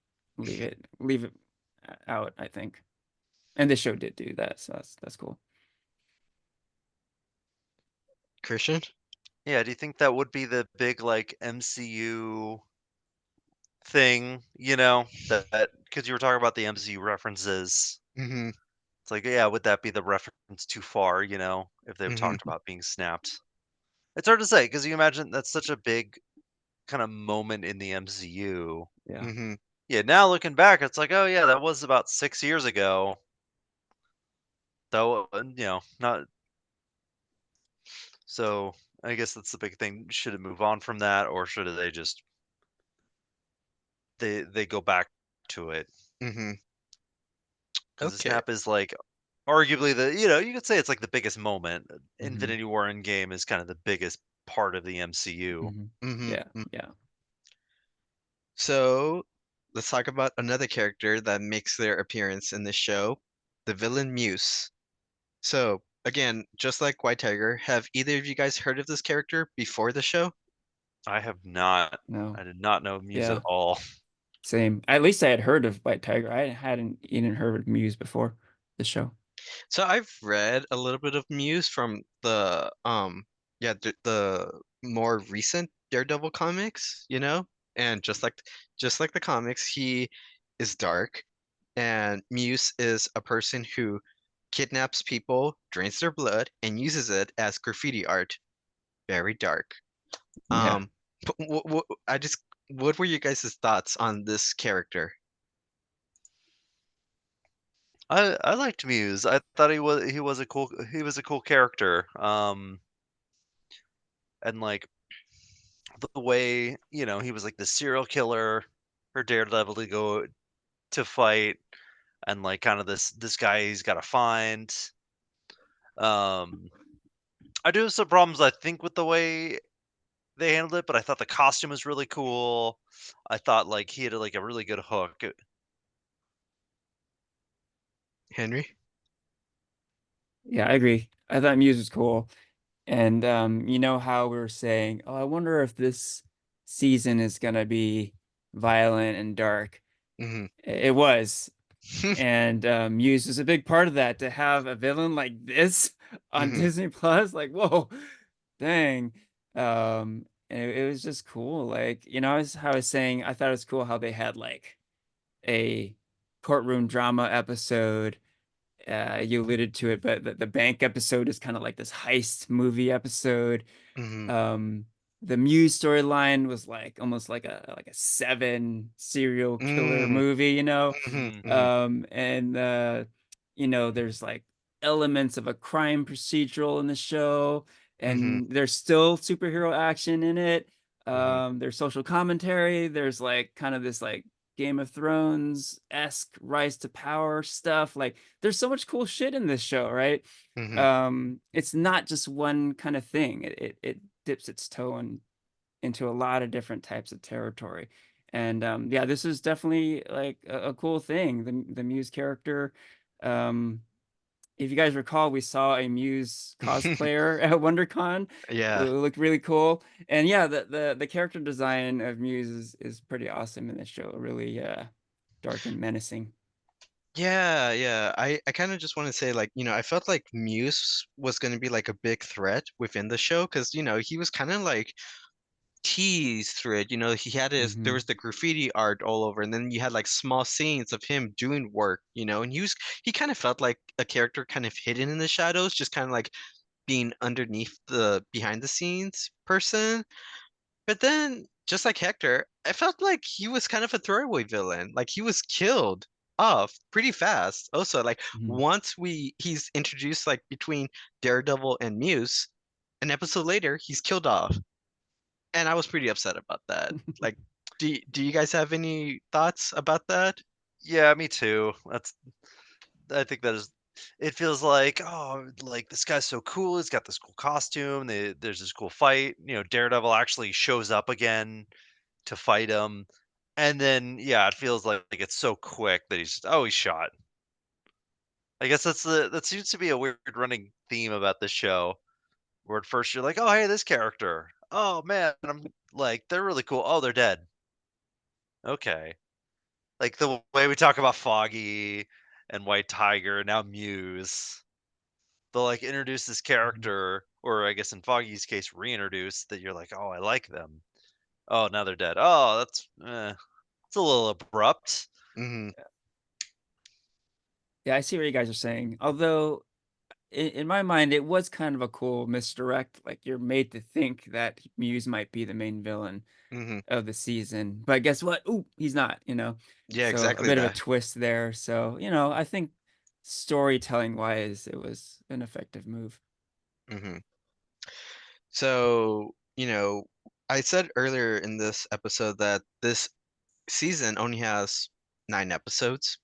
out, I think. And the show did do that, so that's cool. Christian? Yeah, do you think that would be the big like MCU thing? That because you were talking about the MCU references. Mm-hmm. It's like, yeah, would that be the reference too far? If they've talked Mm-hmm. about being snapped. It's hard to say because you imagine that's such a big kind of moment in the MCU. Yeah. Mm-hmm. Yeah, now looking back, it's like, oh yeah, that was about 6 years ago. Though, not so. I guess that's the big thing. Should it move on from that, or should they just they go back to it? Mm-hmm. Because the Okay. snap is like arguably you could say it's like the biggest moment. Hmm. Infinity War Endgame is kind of the biggest part of the MCU. Hmm. Mm-hmm. Yeah. Yeah. So let's talk about another character that makes their appearance in this show, the villain Muse. So again, just like White Tiger, have either of you guys heard of this character before the show? I have not. No. I did not know Muse at Yeah. all. Same. At least I had heard of White Tiger. I hadn't even heard of Muse before the show. So I've read a little bit of Muse from the yeah, the more recent Daredevil comics, and just like the comics, he is dark, and Muse is a person who kidnaps people, drains their blood, and uses it as graffiti art. Very dark. Yeah. Um, what were you guys' thoughts on this character? I liked Muse. I thought he was a cool character. And like the way he was like the serial killer for Daredevil to go to fight, and like kind of this guy he's got to find. Um, I do have some problems, I think, with the way they handled it, but I thought the costume was really cool. I thought like he had like a really good hook. Henry? Yeah, I agree. I thought Muse was cool. And you know how we were saying, oh, I wonder if this season is gonna be violent and dark. Hmm. It was. And Muse is a big part of that. To have a villain like this on Hmm. Disney Plus, like, whoa, dang. And it was just cool. Like, as how I was saying, I thought it was cool how they had like a courtroom drama episode. You alluded to it, but the bank episode is kind of like this heist movie episode. Hmm. um the Muse storyline was like almost like a seven serial killer Hmm. movie, Hmm. Mhm. Hmm. and there's like elements of a crime procedural in the show, Hmm. and there's still superhero action in it. Hmm. There's social commentary, there's like kind of this like Game of Thrones-esque rise to power stuff. Like there's so much cool shit in this show, right? Hmm. It's not just one kind of thing. It dips its toe into a lot of different types of territory. And yeah, this is definitely like a cool thing. The Muse character. Um, if you guys recall, we saw a Muse cosplayer at WonderCon who Yeah. looked really cool. And yeah, the character design of Muse is pretty awesome in this show. Really dark and menacing. Yeah, yeah. I kind of just want to say, like, I felt like Muse was going to be like a big threat within the show because, he was kind of like teased through it. There Hmm. was the graffiti art all over, and then you had like small scenes of him doing work, and he kind of felt like a character kind of hidden in the shadows, just kind of like being underneath the behind the scenes person. But then, just like Hector, I felt like he was kind of a throwaway villain. Like he was killed off pretty fast. Also, like Hmm. once he's introduced like between Daredevil and Muse, an episode later, he's killed off. And I was pretty upset about that. Like, do you guys have any thoughts about that? Yeah, me too. I think that is. It feels like, oh, like this guy's so cool. He's got this cool costume. There's this cool fight. Daredevil actually shows up again to fight him, and then yeah, it feels like it's so quick that he's shot. I guess that seems to be a weird running theme about this show, where at first you're like, oh hey, this character. Oh man, I'm like they're really cool. Oh, they're dead. Okay. Like the way we talk about Foggy and White Tiger, now Muse. They'll like introduce this character, or I guess in Foggy's case, reintroduce that you're like, oh, I like them. Oh, now they're dead. Oh, it's a little abrupt. Hmm. Yeah, I see what you guys are saying. Although in my mind, it was kind of a cool misdirect. Like you're made to think that Muse might be the main villain Hmm. of the season, but guess what? Ooh, he's not. Yeah, So a exactly bit of a that. twist there. So, I think storytelling wise, it was an effective move. Hmm. So, I said earlier in this episode that this season only has 9 episodes.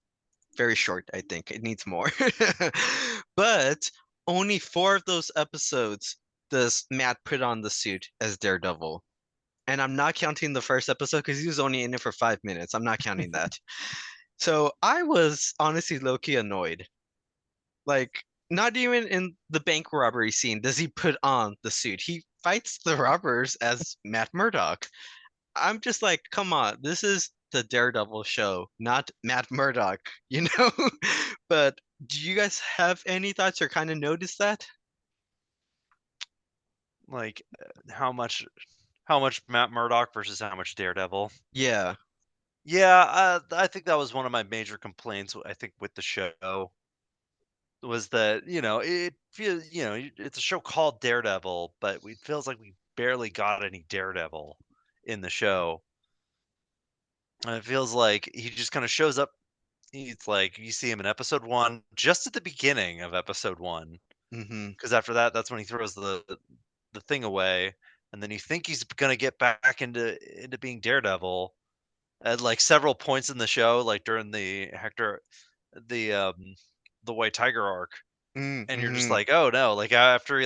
Very short, I think. It needs more. But only 4 of those episodes does Matt put on the suit as Daredevil. And I'm not counting the first episode because he was only in it for 5 minutes. I'm not counting that. So I was honestly low-key annoyed. Like, not even in the bank robbery scene does he put on the suit. He fights the robbers as Matt Murdock. I'm just like, come on, this is the Daredevil show, not Matt Murdock, you know? But do you guys have any thoughts or kind of notice that? Like how much Matt Murdock versus how much Daredevil. Yeah. Yeah, I think that was one of my major complaints. I think with the show was that it feels it's a show called Daredevil, but it feels like we barely got any Daredevil in the show. And it feels like he just kind of shows up. He's like you see him in episode 1, just at the beginning of episode 1, Mm-hmm. because after that, that's when he throws the thing away, and then you think he's gonna get back into being Daredevil at like several points in the show, like during the the White Tiger arc, and you're just Mm-hmm. like, oh no, like after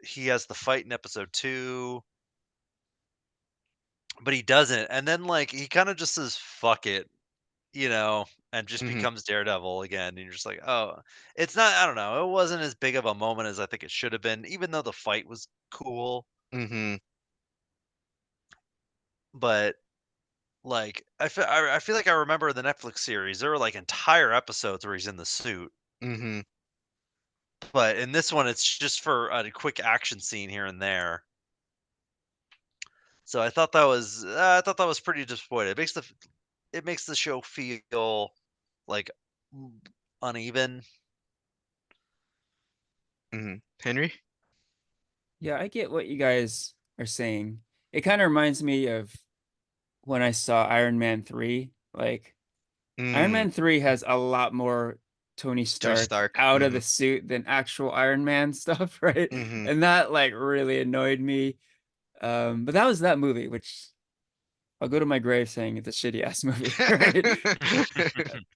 he has the fight in episode 2, but he doesn't, and then like he kind of just says fuck it, and just Mm-hmm. becomes Daredevil again, and you're just like, oh, it's not. I don't know. It wasn't as big of a moment as I think it should have been, even though the fight was cool, Mm-hmm. but. Like I feel like I remember the Netflix series. There were like entire episodes where he's in the suit, Mm-hmm. but in this one, it's just for a quick action scene here and there. So I thought that was pretty disappointing. It makes the show feel like mm, uneven. Mm-hmm. Henry? Yeah, I get what you guys are saying. It kind of reminds me of when I saw Iron Man 3. Like, Iron Mm. Man 3 has a lot more Tony Tony Stark Stark. out of Mm-hmm. the suit than actual Iron Man stuff, right? Mm-hmm. And that like really annoyed me. But that was that movie, which I'll go to my grave saying it's a shitty ass movie, right?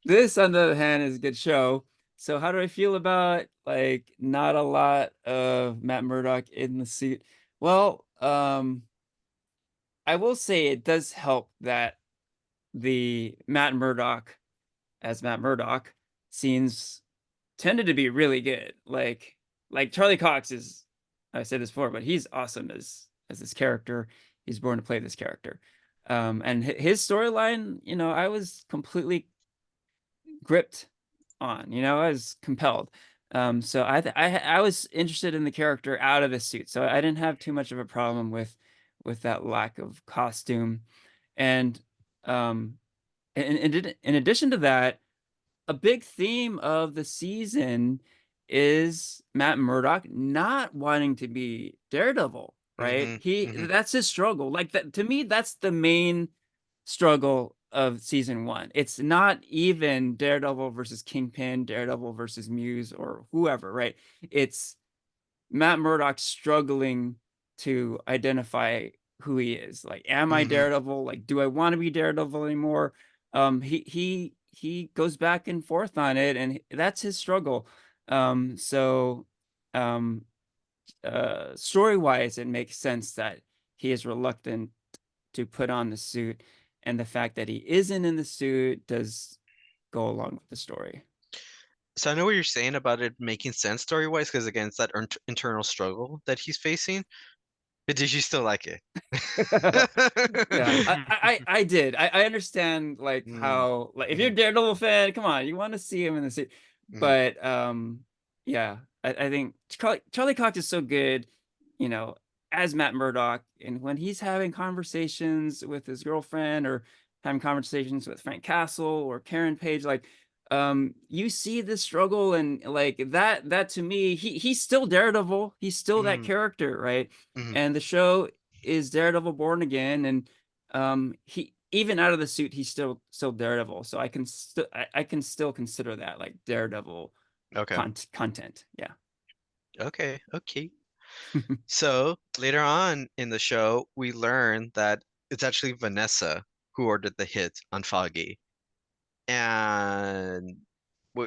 This, on the other hand, is a good show. So how do I feel about like not a lot of Matt Murdock in the suit? Well, I will say it does help that the Matt Murdock as Matt Murdock scenes tended to be really good. Like Charlie Cox is, I said this before, but he's awesome as this character. He's born to play this character. And his storyline, I was completely gripped on. I was compelled. So I was interested in the character out of the suit, so I didn't have too much of a problem with that lack of costume. And um, in addition to that, a big theme of the season is Matt Murdock not wanting to be Daredevil, right? Mm-hmm. Mm-hmm. That's his struggle. Like that to me, that's the main struggle of season one. It's not even Daredevil versus Kingpin, Daredevil versus Muse, or whoever, right? It's Matt Murdock struggling to identify who he is. Like, am I Mm-hmm. Daredevil? Like, do I want to be Daredevil anymore? He goes back and forth on it, and that's his struggle. So story wise, it makes sense that he is reluctant to put on the suit, and the fact that he isn't in the suit does go along with the story. So I know what you're saying about it making sense story-wise, because again, it's that internal struggle that he's facing. But did you still like it? Yeah, I did. I understand like Mm, how like if you're a mhm, Daredevil fan, come on, you want to see him in the suit. mhm, But yeah, I think Charlie Cox is so good, you know, as Matt Murdock, and when he's having conversations with his girlfriend or having conversations with Frank Castle or Karen Page, like you see the struggle, and like that to me, he's still Daredevil, he's still that mhm, character, right? mhm. And the show is Daredevil Born Again, and he even out of the suit, he's still Daredevil. So I can still consider that like Daredevil Okay. content. Yeah. Okay. Okay. So later on in the show, we learn that it's actually Vanessa who ordered the hit on Foggy. And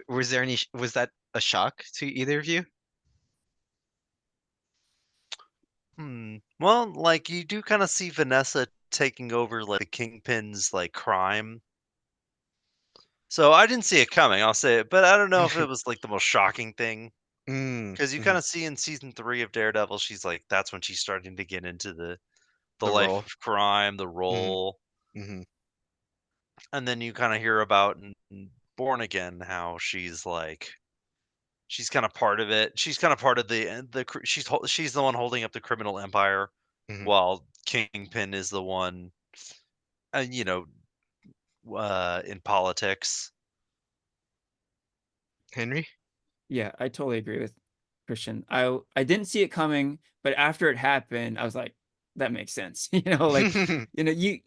was there any, was that a shock to either of you? Well, like you do kind of see Vanessa taking over like the Kingpin's like crime. So I didn't see it coming, I'll say it, but I don't know if it was like the most shocking thing Mm, because you kind mhm. of see in season 3 of Daredevil, she's like that's when she's starting to get into the The life role. of crime, the Hmm. role, Hmm. and then you kind of hear about in Born Again how she's like she's kind of part of it. She's kind of part of she's the one holding up the criminal empire, Hmm. while Kingpin is the one, you know, in politics. Henry? Yeah, I totally agree with Christian. I didn't see it coming, but after it happened, I was like, that makes sense. Like,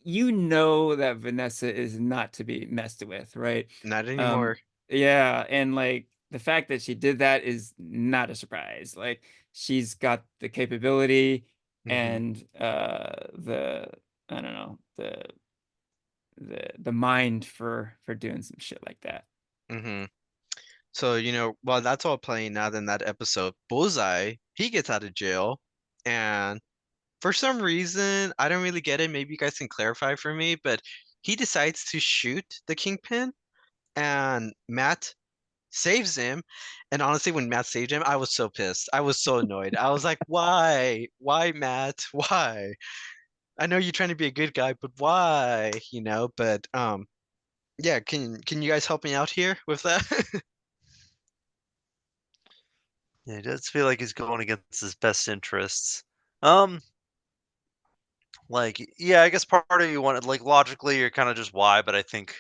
you know that Vanessa is not to be messed with, right? Not Um, anymore. yeah, and like the fact that she did that is not a surprise. Like she's got the capability Hmm. and the I don't know, the mind for doing some shit like that. Hmm. So, while that's all playing out in that episode, Bullseye, he gets out of jail. And for some reason, I don't really get it. Maybe you guys can clarify for me, but he decides to shoot the Kingpin, and Matt saves him. And honestly, when Matt saved him, I was so pissed. I was so annoyed. I was like, why? Why, Matt? Why? I know you're trying to be a good guy, but why? But yeah, can you guys help me out here with that? Yeah, he does feel like he's going against his best interests. Um, yeah, I guess part of you wanted, like, logically, you're kind of just why, but I think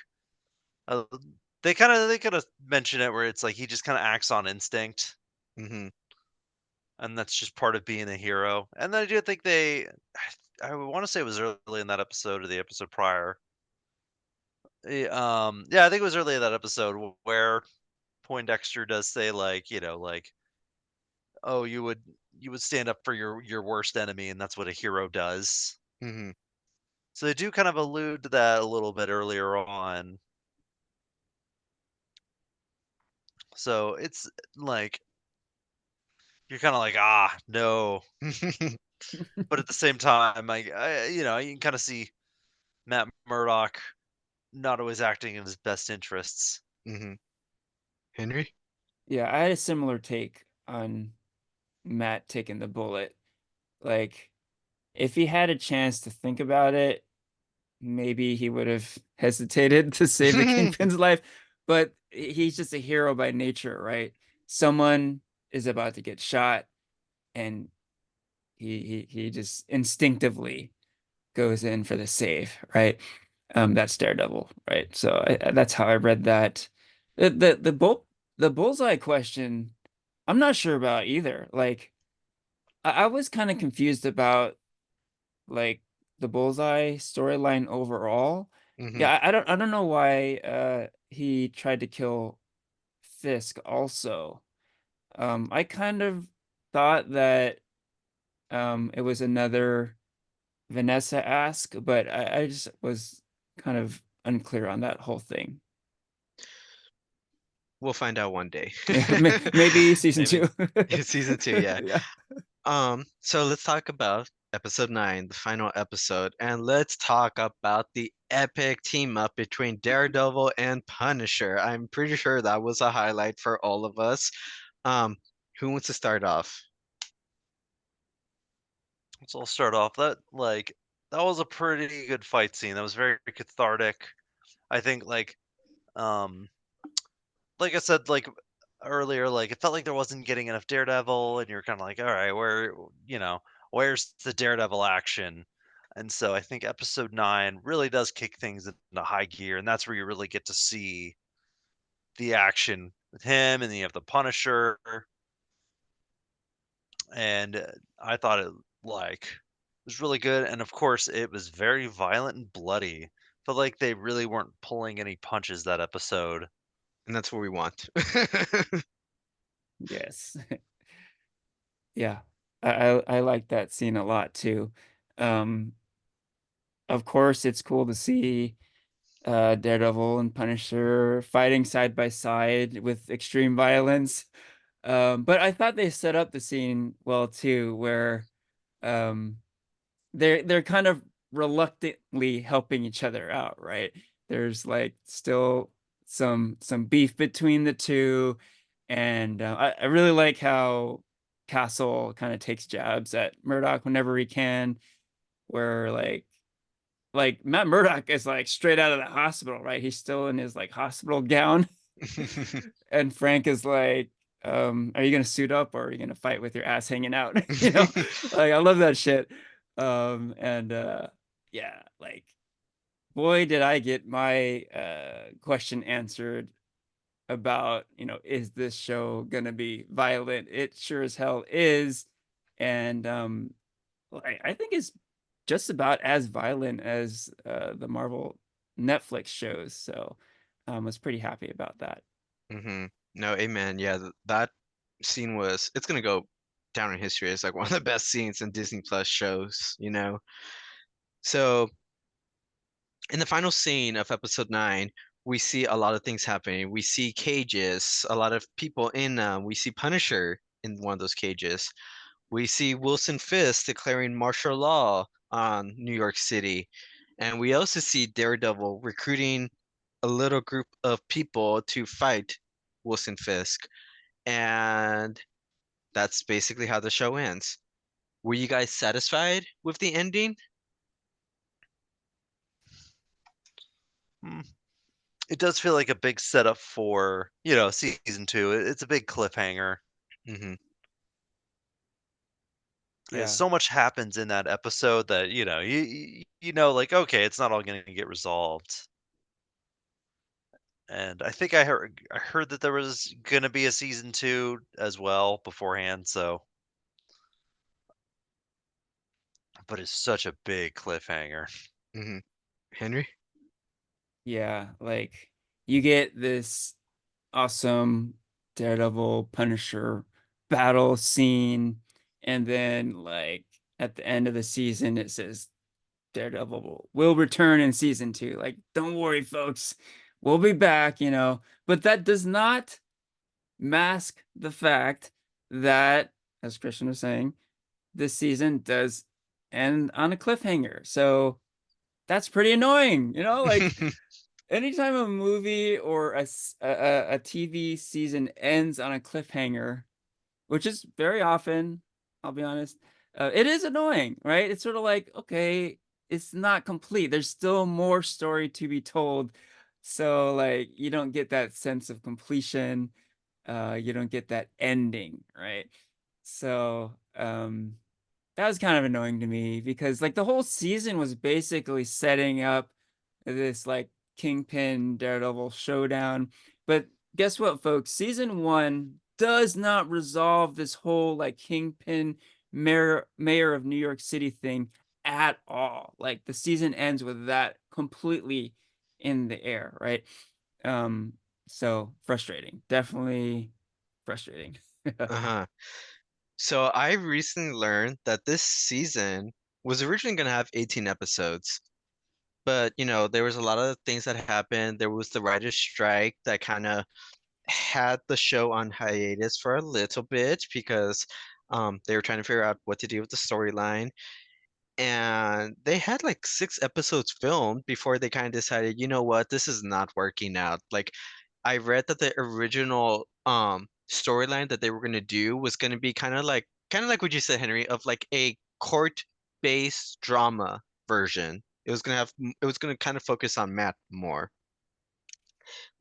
uh, they kind of mention it where it's like he just kind of acts on instinct, Hmm. and that's just part of being a hero. And then I do think I want to say it was early in that episode or the episode prior. Yeah, I think it was early in that episode where Poindexter does say, like, like, oh, you would stand up for your worst enemy, and that's what a hero does. Hmm. So they do kind of allude to that a little bit earlier on. So it's like you're kind of like, ah, no, but at the same time, you can kind of see Matt Murdock not always acting in his best interests. Hmm. Henry? Yeah, I had a similar take on Matt taking the bullet. Like, if he had a chance to think about it, maybe he would have hesitated to save the Kingpin's life. But he's just a hero by nature, right? Someone is about to get shot, and he just instinctively goes in for the save, right? That's Daredevil, right? So that's how I read that. The bullseye question, I'm not sure about either. Like, I was kind of confused about like the bullseye storyline overall. Hmm. Yeah, I don't know why he tried to kill Fisk also. I kind of thought that it was another Vanessa ask, but I just was kind of unclear on that whole thing. We'll find out one day. Yeah, maybe season Maybe. two. Season 2, yeah. Yeah. So let's talk about episode 9, the final episode, and let's talk about the epic team up between Daredevil and Punisher. I'm pretty sure that was a highlight for all of us. Um, who wants to start off? So I'll start off. That was a pretty good fight scene. That was very cathartic. I think um like I said, earlier, like it felt like there wasn't getting enough Daredevil, and you're kind of like, all right, where's the Daredevil action? And so I think episode 9 really does kick things into high gear, and that's where you really get to see the action with him, and then you have the Punisher, and I thought it was really good, and of course it was very violent and bloody. Felt like they really weren't pulling any punches that episode. And that's what we want. Yes. Yeah. I like that scene a lot too. Um, of course, it's cool to see Daredevil and Punisher fighting side by side with extreme violence. But I thought they set up the scene well too, where um, they're kind of reluctantly helping each other out, right? There's like still some beef between the two, and I really like how Castle kind of takes jabs at Murdock whenever he can, where like Matt Murdock is like straight out of the hospital, right? He's still in his like hospital gown. And Frank is like are you gonna suit up or are you gonna fight with your ass hanging out? You know, like I love that shit. And yeah, like boy, did I get my question answered about, is this show gonna be violent? It sure as hell is. And I think it's just about as violent as the Marvel Netflix shows. So I was pretty happy about that. Hmm. No, amen. Yeah, that scene was, it's gonna go down in history as like one of the best scenes in Disney Plus shows, you know. So in the final scene of episode 9, we see a lot of things happening. We see cages, a lot of people in them. We see Punisher in one of those cages. We see Wilson Fisk declaring martial law on New York City. And we also see Daredevil recruiting a little group of people to fight Wilson Fisk. And that's basically how the show ends. Were you guys satisfied with the ending? Hmm. It does feel like a big setup for, season 2. It's a big cliffhanger. Hmm. Yeah. So much happens in that episode that, like, okay, it's not all going to get resolved. And I think I heard that there was going to be a season 2 as well beforehand, so but it's such a big cliffhanger. Hmm. Henry? Yeah, like you get this awesome Daredevil Punisher battle scene, and then like at the end of the season it says Daredevil will return in season 2. Like, don't worry, folks, we'll be back, But that does not mask the fact that, as Christian was saying, this season does end on a cliffhanger. So that's pretty annoying, like anytime a movie or a TV season ends on a cliffhanger, which is very often, I'll be honest, it is annoying, right? It's sort of like, okay, it's not complete. There's still more story to be told. So, like, you don't get that sense of completion. You don't get that ending, right? So, that was kind of annoying to me because like the whole season was basically setting up this like Kingpin Daredevil showdown. But guess what, folks? Season 1 does not resolve this whole like Kingpin mayor of New York City thing at all. Like the season ends with that completely in the air, right? Um, so frustrating. Definitely frustrating. Uh-huh. So I recently learned that this season was originally going to have 18 episodes. But, there was a lot of things that happened. There was the writer's strike that kind of had the show on hiatus for a little bit because they were trying to figure out what to do with the storyline. And they had like 6 episodes filmed before they kind of decided, you know what, this is not working out. Like I read that the original storyline that they were gonna do was gonna be kind of like what you said, Henry, of like a court-based drama version. It was gonna kind of focus on Matt more.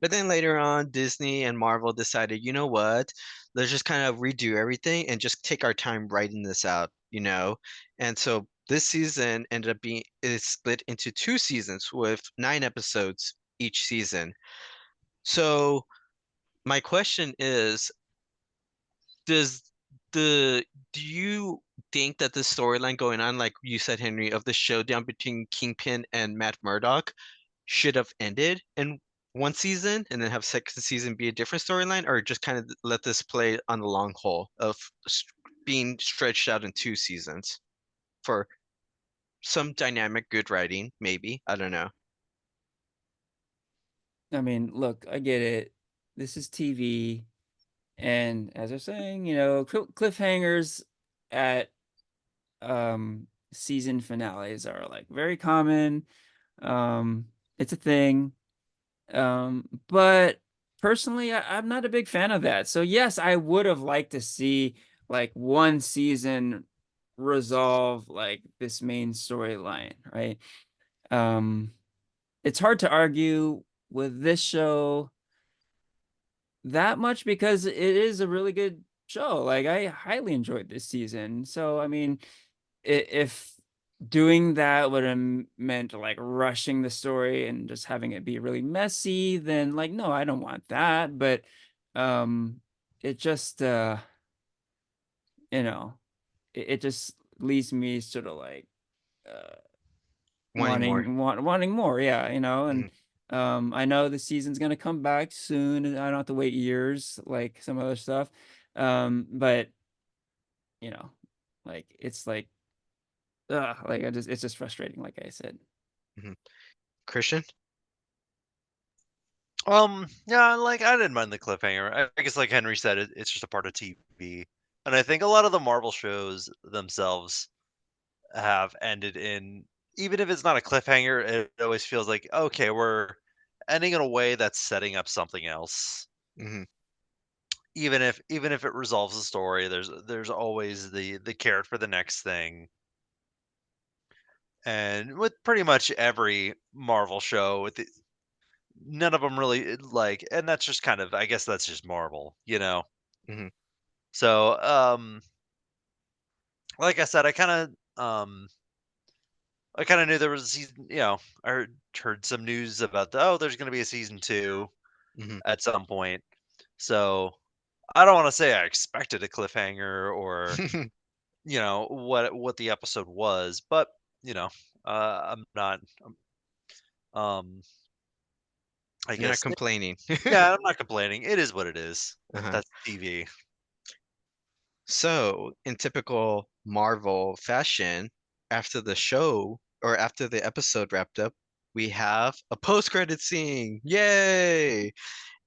But then later on, Disney and Marvel decided, you know what? Let's just kind of redo everything and just take our time writing this out. And so this season ended up being is split into 2 seasons with 9 episodes each season. So my question is, does the do you think that the storyline going on, like you said, Henry, of the showdown between Kingpin and Matt Murdock should have ended in one season and then have second season be a different storyline, or just kind of let this play on the long haul of being stretched out in 2 seasons for some dynamic good writing, maybe. I don't know. I mean, look, I get it. This is TV. And as I'm saying, cliffhangers at season finales are like very common. Um, it's a thing. But personally, I'm not a big fan of that. So yes, I would have liked to see like one season resolve like this main storyline, right? Um, it's hard to argue with this show that much because it is a really good show. Like I highly enjoyed this season. So I mean, if doing that would have meant like rushing the story and just having it be really messy, then like no, I don't want that. But it just you know, it just leaves me sort of like uh Wanting more. wanting more, yeah, Mhm. and I know the season's gonna come back soon and I don't have to wait years like some other stuff. But you know, like it's like it's just frustrating, like I said. Mhm. Christian? Yeah, like I didn't mind the cliffhanger. I guess, like Henry said, it's just a part of TV, and I think a lot of the Marvel shows themselves have ended in, even if it's not a cliffhanger, it always feels like okay, we're ending in a way that's setting up something else. Hmm. Even if it resolves the story, there's always the carrot for the next thing. And with pretty much every Marvel show, none of them really like, and that's just kind of, I guess that's just Marvel, you know. Hmm. So, like I said, I kind of knew there was a season. I heard some news about there's going to be a season two Hmm. at some point. So I don't want to say I expected a cliffhanger or what the episode was, but you know, I'm not. Um, I You're not guess, complaining. yeah, I'm not complaining. It is what it is. Uh-huh. That's TV. So, in typical Marvel fashion, after the show or after the episode wrapped up, we have a post-credit scene. Yay!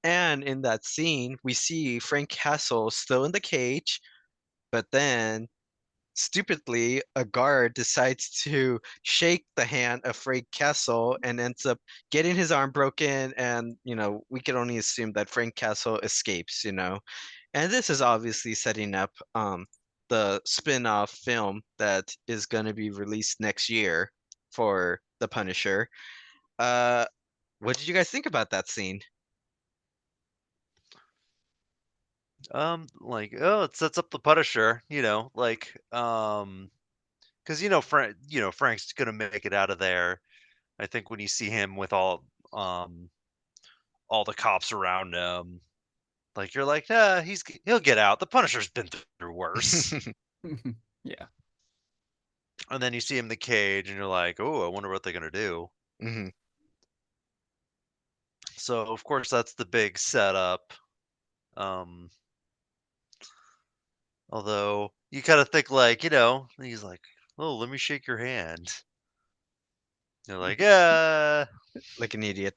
And in that scene, we see Frank Castle still in the cage, but then stupidly, a guard decides to shake the hand of Frank Castle and ends up getting his arm broken. And, we can only assume that Frank Castle escapes. And this is obviously setting up the spin-off film that is going to be released next year for The Punisher. Uh, what did you guys think about that scene? Like, oh, it sets up the Punisher, because Frank's gonna make it out of there. I think when you see him with all the cops around him, like you're like, he'll get out. The Punisher's been through worse. Yeah. And then you see him in the cage, and you're like, oh, I wonder what they're gonna do. Hmm. So of course that's the big setup. Um, Although you kind of think like, he's like, oh, let me shake your hand. You're like, yeah, Like an idiot.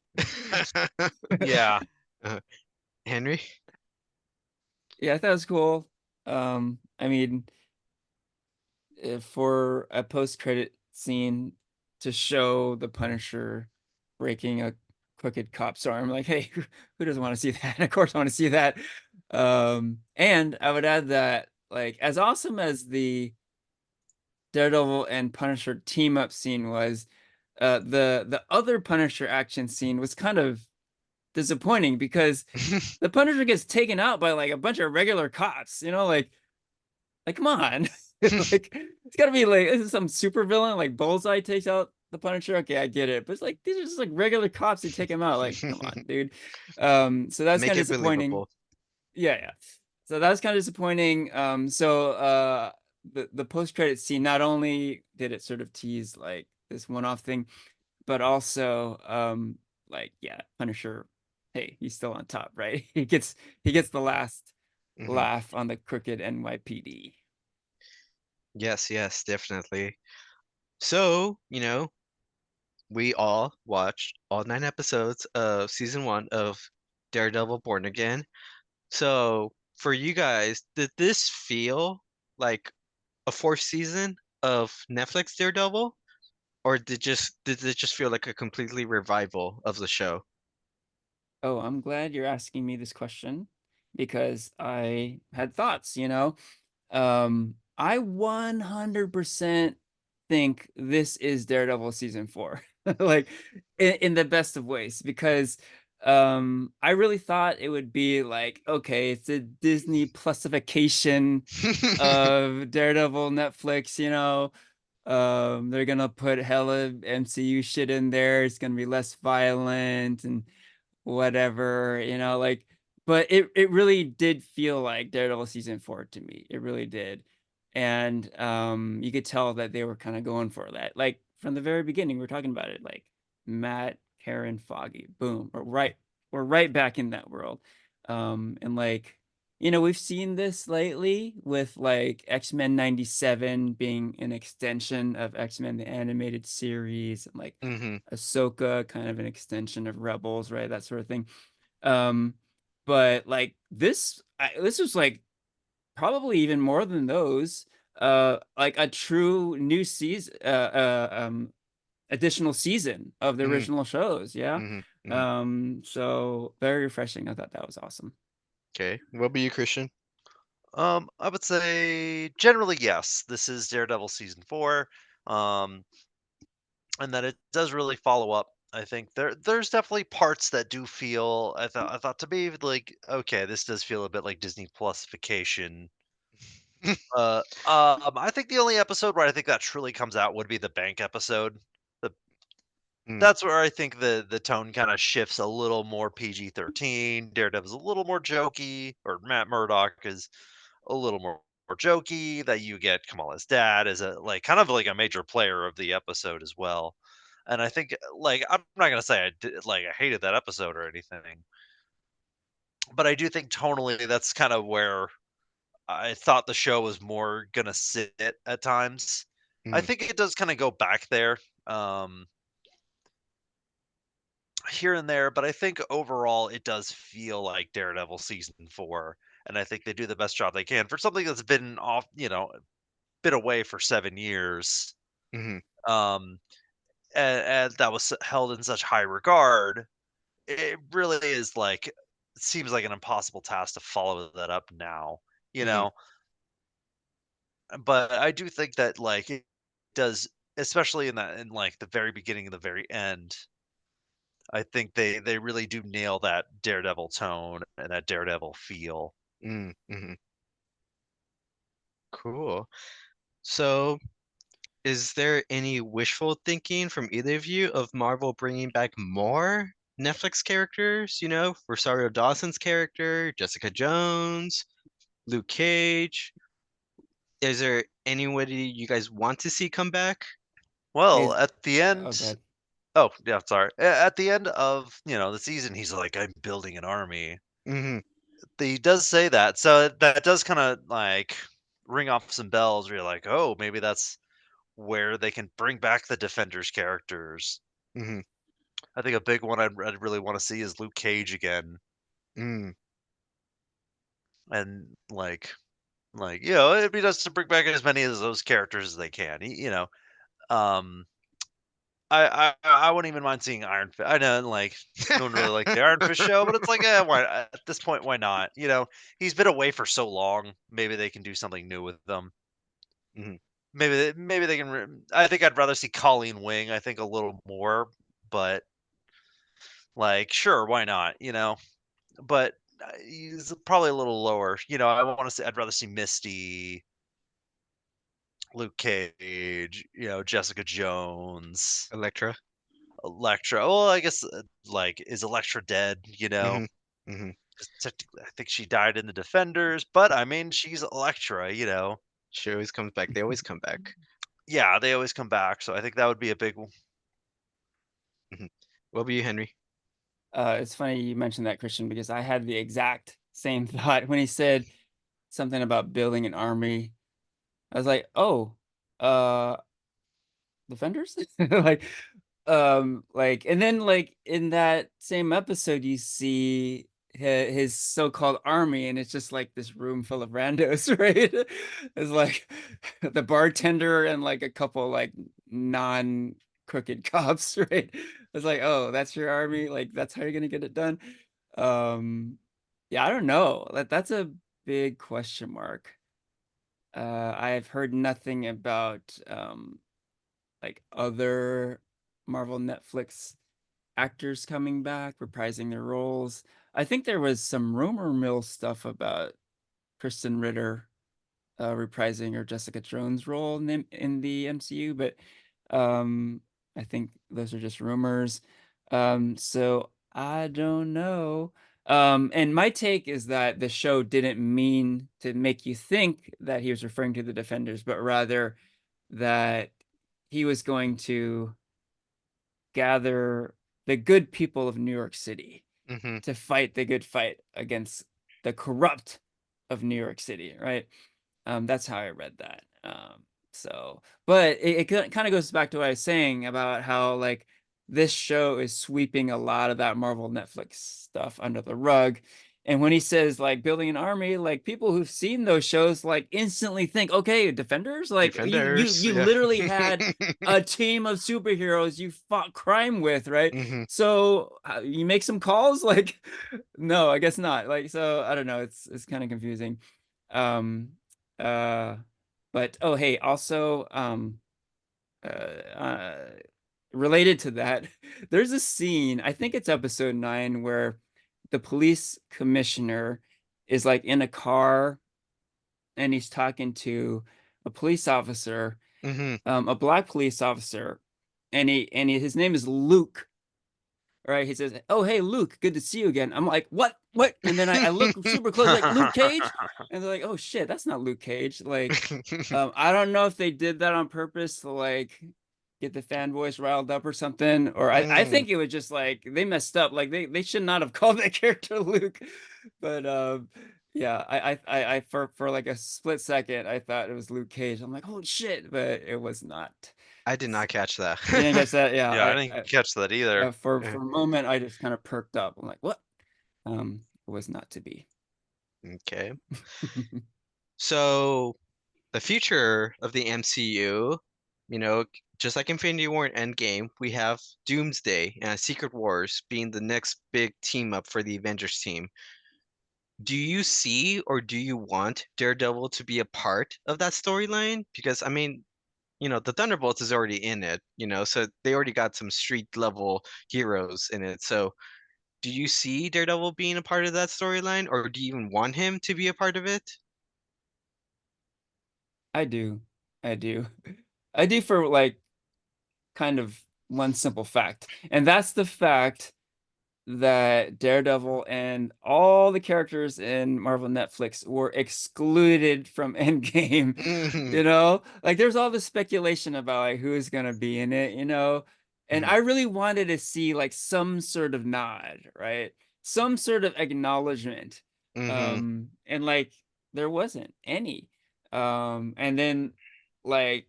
yeah. Uh, Henry? Yeah, I thought it was cool. I mean, for a post-credit scene to show the Punisher breaking a crooked cop's arm, like, hey, who doesn't want to see that? Of course, I want to see that. And I would add that, like, as awesome as the Daredevil and Punisher team up scene was, the other Punisher action scene was kind of disappointing because the Punisher gets taken out by like a bunch of regular cops, like come on. Like it's gotta be like this is some super villain, like Bullseye takes out the Punisher. Okay, I get it. But it's like these are just like regular cops who take him out. Like, come on, dude. So that's Make kind of it disappointing. believable. Yeah, yeah. So that's kind of disappointing. So the post credit scene not only did it sort of tease like this one-off thing, but also like yeah, Punisher, hey, he's still on top, right? He gets the last Hmm. laugh on the crooked NYPD. Yes, yes, definitely. So, we all watched all 9 episodes of season 1 of Daredevil Born Again. So, for you guys, did this feel like a fourth season of Netflix Daredevil, or did it just feel like a completely revival of the show? Oh, I'm glad you're asking me this question because I had thoughts. I 100% think this is Daredevil season 4. Like in the best of ways because I really thought it would be like, okay, it's a Disney plusification of Daredevil Netflix, you know. They're gonna put hella MCU shit in there. It's gonna be less violent and whatever, you know, like, but it really did feel like Daredevil season 4 to me. It really did. And you could tell that they were kind of going for that. Like from the very beginning, we are talking about it, like Matt, Karen, Foggy, boom. We're right back in that world. And like, you know, we've seen this lately with like X-Men 97 being an extension of X-Men the animated series, and like Hmm. Ahsoka, kind of an extension of Rebels, right? That sort of thing. Um, but like this was like probably even more than those. Like a true new season, additional season of the Hmm. original shows. Yeah. Hmm. Hmm. So very refreshing. I thought that was awesome. Okay. What about you, Christian? I would say generally yes. This is Daredevil season 4, um, and that it does really follow up. I think there's definitely parts that do feel. I thought to me like, okay, this does feel a bit like Disney Plusification. I think the only episode where I think that truly comes out would be the bank episode. The Mm, That's where I think the tone kind of shifts a little more PG-13. Daredevil's a little more jokey, or Matt Murdock is a little more jokey. That you get Kamala's dad as a like kind of like a major player of the episode as well. And I think like I'm not gonna say I hated that episode or anything, but I do think tonally that's kind of where I thought the show was more gonna sit at times. I mm, think it does kind of go back there. Um, Here and there, but I think overall it does feel like Daredevil season 4, and I think they do the best job they can for something that's been off, been away for 7 years, mhm, um, and that was held in such high regard. It really is like it seems like an impossible task to follow that up now, you mhm, know? But I do think that, like, it does especially in, like, the very beginning and the very end. I think they really do nail that Daredevil tone and that Daredevil feel. mm, mhm. Cool. So, is there any wishful thinking from either of you of Marvel bringing back more Netflix characters? You know, Rosario Dawson's character, Jessica Jones, Luke Cage. Is there anybody you guys want to see come back? Well, Hey, at the oh end god. oh, yeah, sorry. At the end of, the season, he's like, "I'm building an army." Hmm. He does say that, so that does kinda, like, ring off some bells where you're like, "Oh, maybe that's where they can bring back the Defenders characters." Hmm. I think a big one I'd really wanna see is Luke Cage again, Mm, and, it'd be nice to bring back as many of those characters as they can, um I wouldn't even mind seeing Iron Fist. I know, like, no one really liked the Iron Fist show, but it's like, why at this point, why not? He's been away for so long. Maybe they can do something new with them. mhm, Maybe they can. I think I'd rather see Colleen Wing. I think a little more, but like, sure, why not? But he's probably a little lower. I want to see. I'd rather see Misty, Luke Cage. Jessica Jones. Elektra. Elektra. Well, I guess, like, is Elektra dead? Hmm. Hmm. 'Cause technically, I think she died in the Defenders, but I mean, she's Elektra. She always comes back. They always come back. Yeah, they always come back, so I think that would be a big one. Hmm. What about you, Henry? It's funny you mentioned that, Christian, because I had the exact same thought when he said something about building an army. I was like, oh, uh, Defenders? Like, and then like in that same episode, you see his so-called army, and it's just like this room full of randos, right? It's like the bartender and like a couple like non-crooked cops, right? It's like, oh, that's your army, like that's how you're gonna get it done. Yeah, I don't know. That's a big question mark. I've heard nothing about like other Marvel Netflix actors coming back, reprising their roles. I think there was some rumor mill stuff about Kristen Ritter reprising her Jessica Jones role in the MCU, but um, I think those are just rumors. So I don't know. And my take is that the show didn't mean to make you think that he was referring to the Defenders, but rather that he was going to gather the good people of New York City Mm-hmm. to fight the good fight against the corrupt of New York City, right? That's how I read that. So, but it kind of goes back to what I was saying about how like this show is sweeping a lot of that Marvel Netflix stuff under the rug. And when he says like building an army, like people who've seen those shows like instantly think, okay, Defenders, like Defenders, you yeah. literally had a team of superheroes you fought crime with, right? Mm-hmm. So you make some calls, like no, I guess not. Like so, I don't know. It's kind of confusing. Um, uh, but oh, hey, also, uh, uh, related to that, there's a scene, I think it's episode 9, where the police commissioner is like in a car and he's talking to a police officer, Mm-hmm. a black police officer, and his name is Luke. Right? He says, "Oh, hey, Luke, good to see you again." I'm like, "What? What?" And then I look super close, like Luke Cage, and they're like, "Oh shit, that's not Luke Cage." Like, I don't know if they did that on purpose to like get the fanboys riled up or something, or I Mm. think it was just like they messed up. Like they should not have called that character Luke. But yeah, I for like a split second, I thought it was Luke Cage. I'm like, "Oh shit," but it was not. I did not catch that. You didn't guess that? Yeah, Yeah, I didn't catch that either. Yeah. for a moment, I just kind of perked up. I'm like, what? It was not to be. Okay. So the future of the MCU, you know, just like Infinity War and Endgame, we have Doomsday and Secret Wars being the next big team up for the Avengers team. Do you see or do you want Daredevil to be a part of that storyline? Because I mean, the Thunderbolts is already in it, so they already got some street level heroes in it. So do you see Daredevil being a part of that storyline, or do you even want him to be a part of it? I do. I do. I do for like kind of one simple fact. And that's the fact that Daredevil and all the characters in Marvel Netflix were excluded from Endgame. Hmm. You know, like there's all this speculation about like who's gonna be in it, and Hmm. I really wanted to see like some sort of nod, right? Some sort of acknowledgement. Hmm. And like there wasn't any. And then like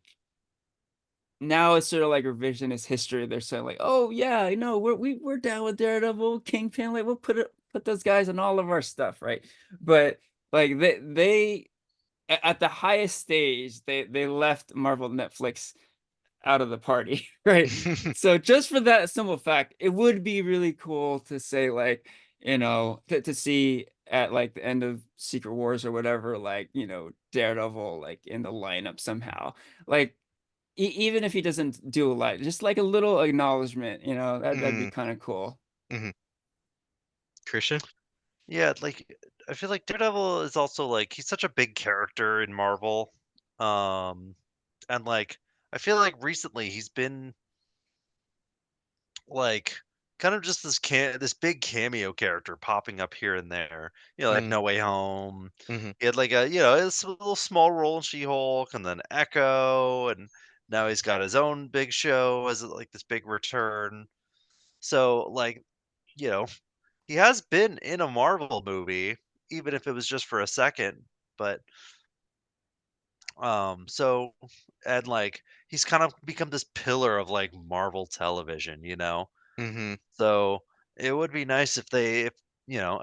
now it's sort of like revisionist history. They're saying like, oh yeah, we're down with Daredevil, Kingpin. Like we'll put those guys in all of our stuff, right? But like they at the highest stage, they left Marvel Netflix out of the party, right? So just for that simple fact, it would be really cool to say like, to see at like the end of Secret Wars or whatever, like, Daredevil like in the lineup somehow. Like even if he doesn't do a lot, just like a little acknowledgement, that'd be Hmm. kind of cool. Hmm. Christian? Yeah, like I feel like Daredevil is also like he's such a big character in Marvel. Um and like I feel like recently he's been like kind of just this big cameo character popping up here and there. Like Hmm. No Way Home. Hmm. He had like it's a little small role in She-Hulk and then Echo and now he's got his own big show as like this big return. So like, you know, he has been in a Marvel movie even if it was just for a second, but so and like he's kind of become this pillar of like Marvel television. Hmm. So it would be nice if I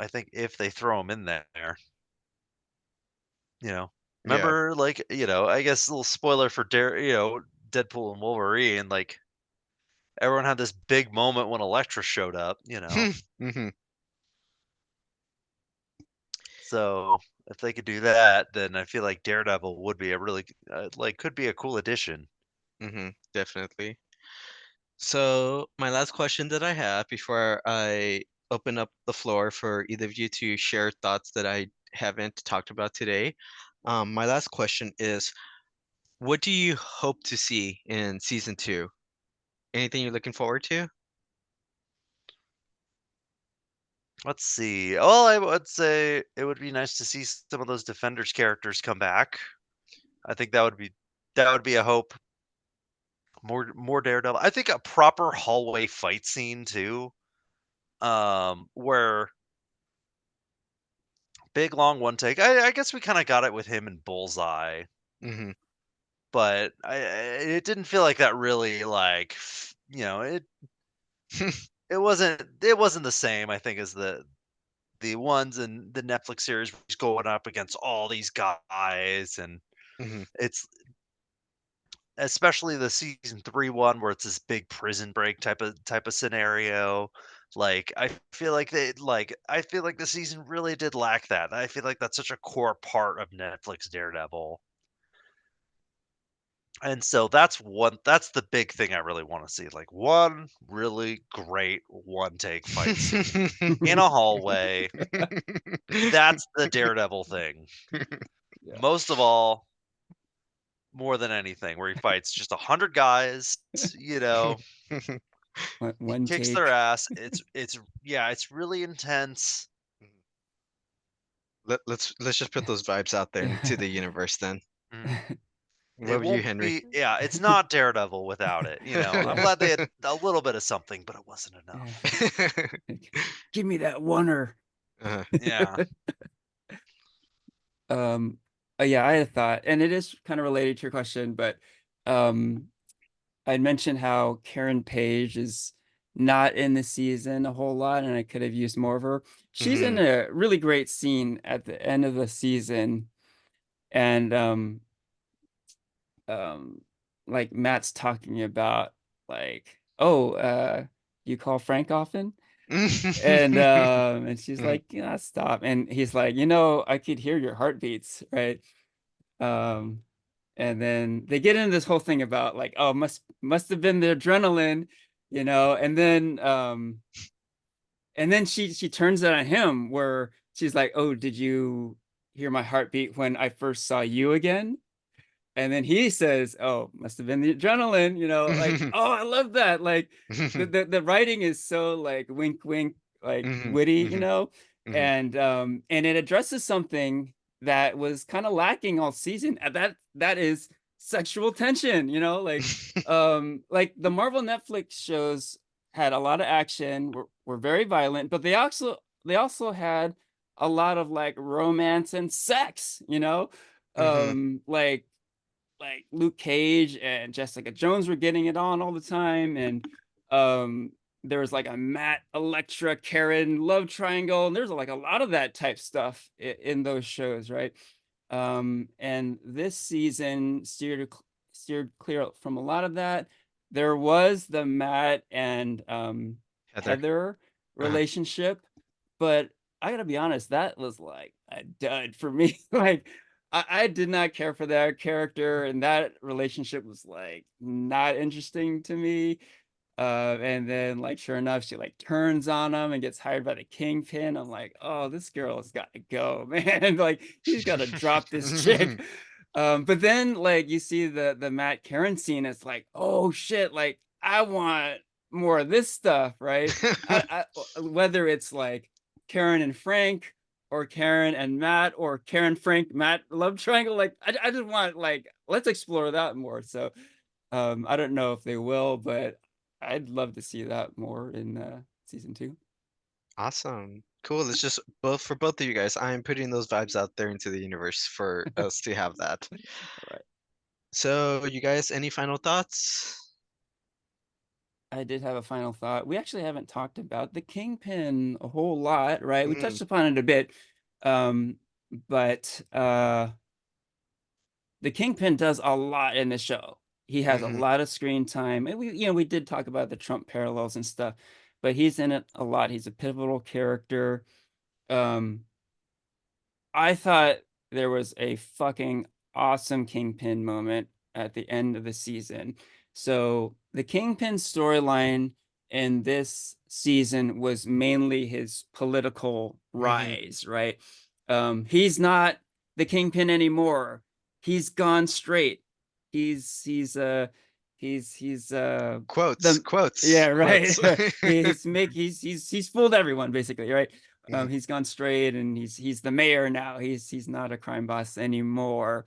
think if they throw him in there, you know. Yeah. Remember, like, I guess a little spoiler for Deadpool and Wolverine, like everyone had this big moment when Elektra showed up. Hmm. So if they could do that, then I feel like Daredevil would be a really could be a cool addition. Definitely. So my last question that I have before I open up the floor for either of you to share thoughts that I haven't talked about today. My last question is, what do you hope to see in season two? Anything you're looking forward to? Let's see. Well, I would say it would be nice to see some of those Defenders characters come back. I think that would be a hope. More Daredevil. I think a proper hallway fight scene too. Where big long one take. I guess we kind of got it with him and Bullseye, Hmm. but it didn't feel like that really like it wasn't the same. I think as the ones in the Netflix series where he's going up against all these guys, and Hmm. it's especially the season 3 one where it's this big prison break type of scenario. Like I feel like the season really did lack that. I feel like that's such a core part of Netflix Daredevil. And so that's the big thing I really want to see. Like one really great one take fight scene in a hallway. That's the Daredevil thing. Yeah. Most of all, more than anything, where he fights just 100 guys, you know, he One kicks their take. ass. It's really intense. Let's just put those vibes out there into the universe then. Mhm. What It about you, won't Henry? be yeah, it's not Daredevil without it, you know. I'm Yeah. glad they had a little bit of something, but it wasn't Yeah. enough. Give me that oneer. Uh, Yeah. Um, yeah, I had a thought, and it is kind of related to your question, but um, I mentioned how Karen Page is not in the season a whole lot, and I could have used more of her. She's in mhm, a really great scene at the end of the season, and um, like Matt's talking about like, oh, you call Frank often? And she's mhm, like, yeah, stop. And he's like, I could hear your heartbeats, right? Um, and then they get into this whole thing about like, oh, must have been the adrenaline, and then she turns it on him where she's like, oh, did you hear my heartbeat when I first saw you again? And then he says, oh, must have been the adrenaline, like, mhm, oh, I love that. Like the, mhm, the, the writing is so like wink, wink, like mhm, witty, mhm, mhm, and it addresses something that was kind of lacking all season. And that is sexual tension, like the Marvel Netflix shows had a lot of action, were very violent, but they also had a lot of like romance and sex, mhm, like Luke Cage and Jessica Jones were getting it on all the time, and um there was like a Matt Electra Karen love triangle, and there's like a lot of that type stuff in those shows, right? And this season steered clear from a lot of that. There was the Matt and Heather. Heather Uh-huh. relationship, but I gotta be honest, that was like a dud for me. Like I did not care for that character, and that relationship was like not interesting to me. And then like sure enough, she like turns on him and gets hired by the Kingpin. I'm like, oh, this girl has got to go, man. Like he's got to drop this chick. But then like you see the Matt Karen scene, it's like, oh shit, like I want more of this stuff, right? Whether it's like Karen and Frank, or Karen and Matt, or Karen Frank Matt love triangle, like I just want like let's explore that more. So I don't know if they will, but I'd love to see that more in season two. Awesome. Cool. It's just both for both of you guys. I'm putting those vibes out there into the universe for us to have that. All right. So, you guys, any final thoughts? I did have a final thought. We actually haven't talked about the Kingpin a whole lot, right? We Mm, touched upon it a bit. Um, but the Kingpin does a lot in the show. He has a mhm, lot of screen time. And we did talk about the Trump parallels and stuff, but he's in it a lot. He's a pivotal character. Um, I thought there was a fucking awesome Kingpin moment at the end of the season. So the Kingpin storyline in this season was mainly his political Hmm. rise, right? He's not the Kingpin anymore. He's gone straight. He's Quotes, the yeah, quotes, right. quotes. He's fooled everyone basically, right? Hmm. He's gone straight, and he's the mayor now. He's not a crime boss anymore,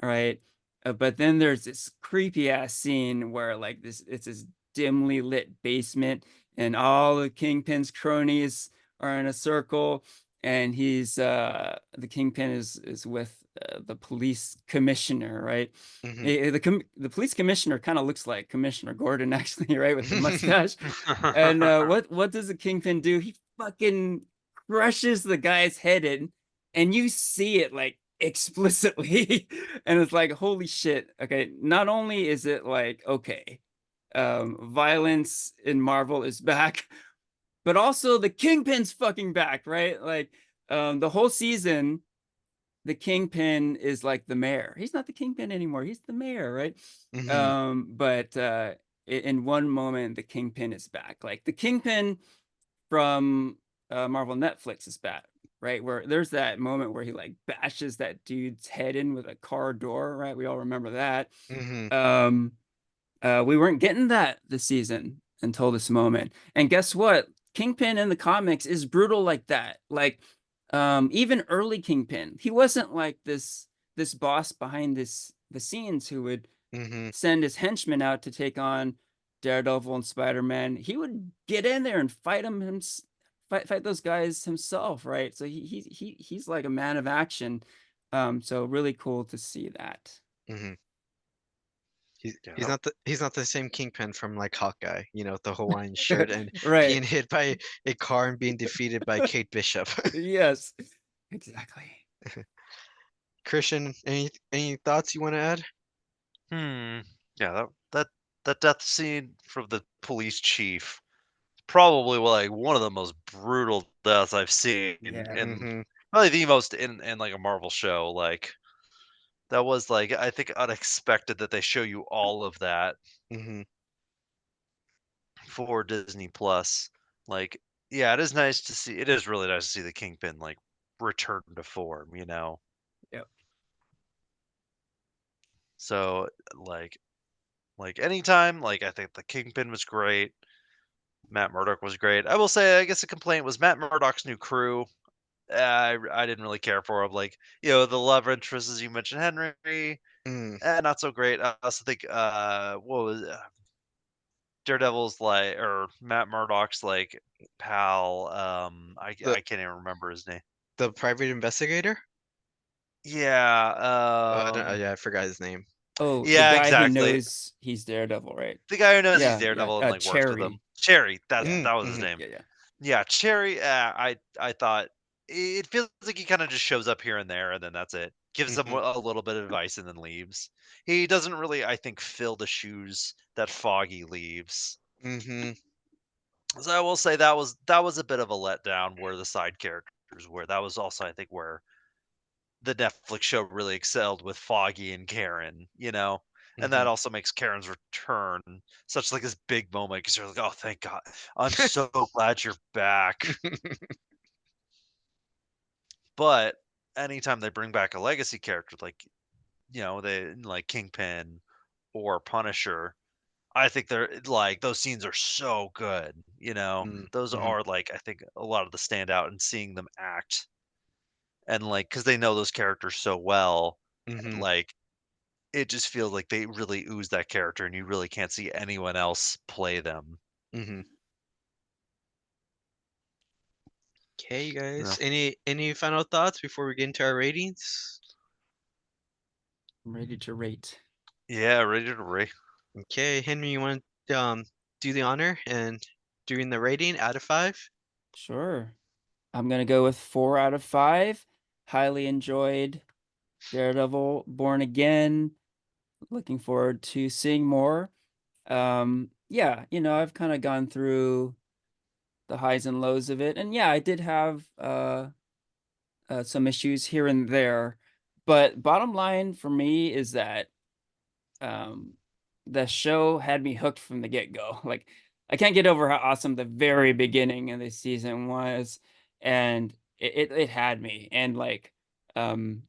right? But then there's this creepy ass scene where like it's this dimly lit basement, and all the Kingpin's cronies are in a circle, and he's the Kingpin is with the police commissioner, right? Hmm. The police commissioner kind of looks like Commissioner Gordon actually, right, with the mustache. And what does the Kingpin do? He fucking crushes the guy's head in, and you see it like explicitly. And it's like, holy shit. Okay, not only is it like, okay, violence in Marvel is back, but also the Kingpin's fucking back, right? Like, the whole season, the Kingpin is like the mayor. He's not the Kingpin anymore. He's the mayor, right? Hmm. But in one moment, the Kingpin is back. Like the Kingpin from Marvel Netflix is back, right? Where there's that moment where he like bashes that dude's head in with a car door, right? We all remember that. Hmm. Um, we weren't getting that this season until this moment. And guess what? Kingpin in the comics is brutal like that. Like, even early Kingpin, he wasn't like this boss behind the scenes who would Hmm. send his henchmen out to take on Daredevil and Spider-Man. He would get in there and fight those guys himself, right? So he's like a man of action. So really cool to see that. Hmm. He's Yeah. he's not the same Kingpin from like Hawkeye, with the Hawaiian shirt and Right. being hit by a car and being defeated by Kate Bishop. Yes, exactly. Christian, any thoughts you want to add? Hmm. Yeah, that death scene from the police chief, probably like one of the most brutal deaths I've seen, Yeah. and Hmm. probably the most in like a Marvel show. Like that was like I think unexpected that they show you all of that Hmm. for Disney Plus. Like, yeah, it is nice to see. It is really nice to see the Kingpin like return to form. Yep. So like anytime, like I think the Kingpin was great. Matt Murdock was great. I will say, I guess the complaint was Matt Murdock's new crew. I didn't really care for him. Like, the love interest, as you mentioned, Henry, Mm. not so great. I also think, what was Daredevil's like, or Matt Murdock's like pal. The I can't even remember his name. the private investigator? Yeah, I don't, yeah, I forgot his name. Oh, the yeah, guy who exactly. knows he's Daredevil, right? The guy who knows he's Yeah, yeah. Daredevil and like works with him. Cherry. Cherry. That Yeah, that was his Hmm. name. yeah, yeah. Yeah, Cherry. I thought it feels like he kind of just shows up here and there, and then that's it. Gives them Hmm. a little bit of advice and then leaves. He doesn't really, I think, fill the shoes that Foggy leaves. Hmm. So I will say that was a bit of a letdown where the side characters were. That was also, I think, where the Netflix show really excelled with Foggy and Karen. And Hmm. that also makes Karen's return such like this big moment because you're like, oh, thank God, I'm so glad you're back. But anytime they bring back a legacy character like, they like Kingpin or Punisher, I think they're like those scenes are so good. Those Hmm. are like I think a lot of the standout and seeing them act and like because they know those characters so well, Hmm. like it just feels like they really ooze that character and you really can't see anyone else play them. Hmm. Okay, you Yeah, guys. Any final thoughts before we get into our ratings? I'm ready to rate. yeah, ready to Ray. Okay, Henry, you want to do the honor and doing the rating out of five? Sure. I'm gonna go with 4 out of 5. Highly enjoyed Daredevil Born Again. Looking forward to seeing more. Yeah, I've kind of gone through the highs and lows of it. And yeah, I did have some issues here and there. But bottom line for me is that um, the show had me hooked from the get-go. Like, I can't get over how awesome the very beginning of the season was, and it had me. And like, um,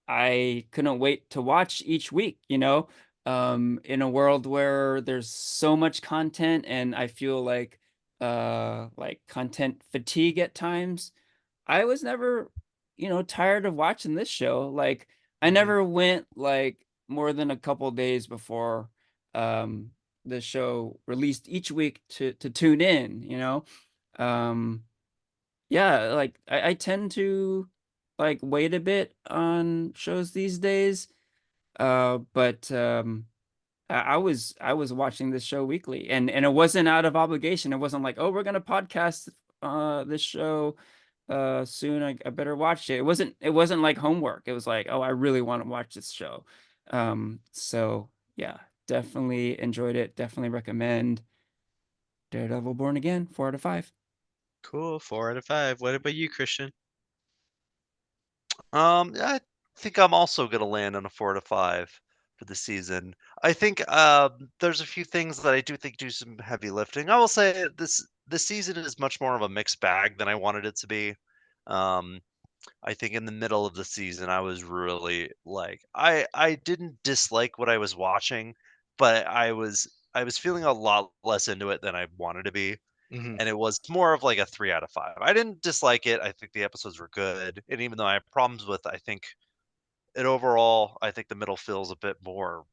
I couldn't wait to watch each week, you know, in a world where there's so much content and I feel like content fatigue at times. I was never, tired of watching this show. Like, I Hmm. never went like more than a couple days before um the show released each week to tune in, you know. Um yeah, like I tend to like wait a bit on shows these days. But I was watching this show weekly, and it wasn't out of obligation. It wasn't like, oh, we're gonna podcast this show soon. I better watch it. It wasn't like homework. It was like, oh, I really want to watch this show. So yeah, definitely enjoyed it. Definitely recommend Daredevil Born Again, 4 out of 5. Cool. 4 out of 5. What about you, Christian? I think I'm also gonna land on a 4 to 5 for the season. I think there's a few things that I do think do some heavy lifting. I will say this season is much more of a mixed bag than I wanted it to be. Um, I think in the middle of the season, I was really like I didn't dislike what I was watching, but I was feeling a lot less into it than I wanted to be, Hmm. and it was more of like a 3 out of 5. I didn't dislike it. I think the episodes were good, and even though I have problems with, I think it overall, I think the middle feels a bit more,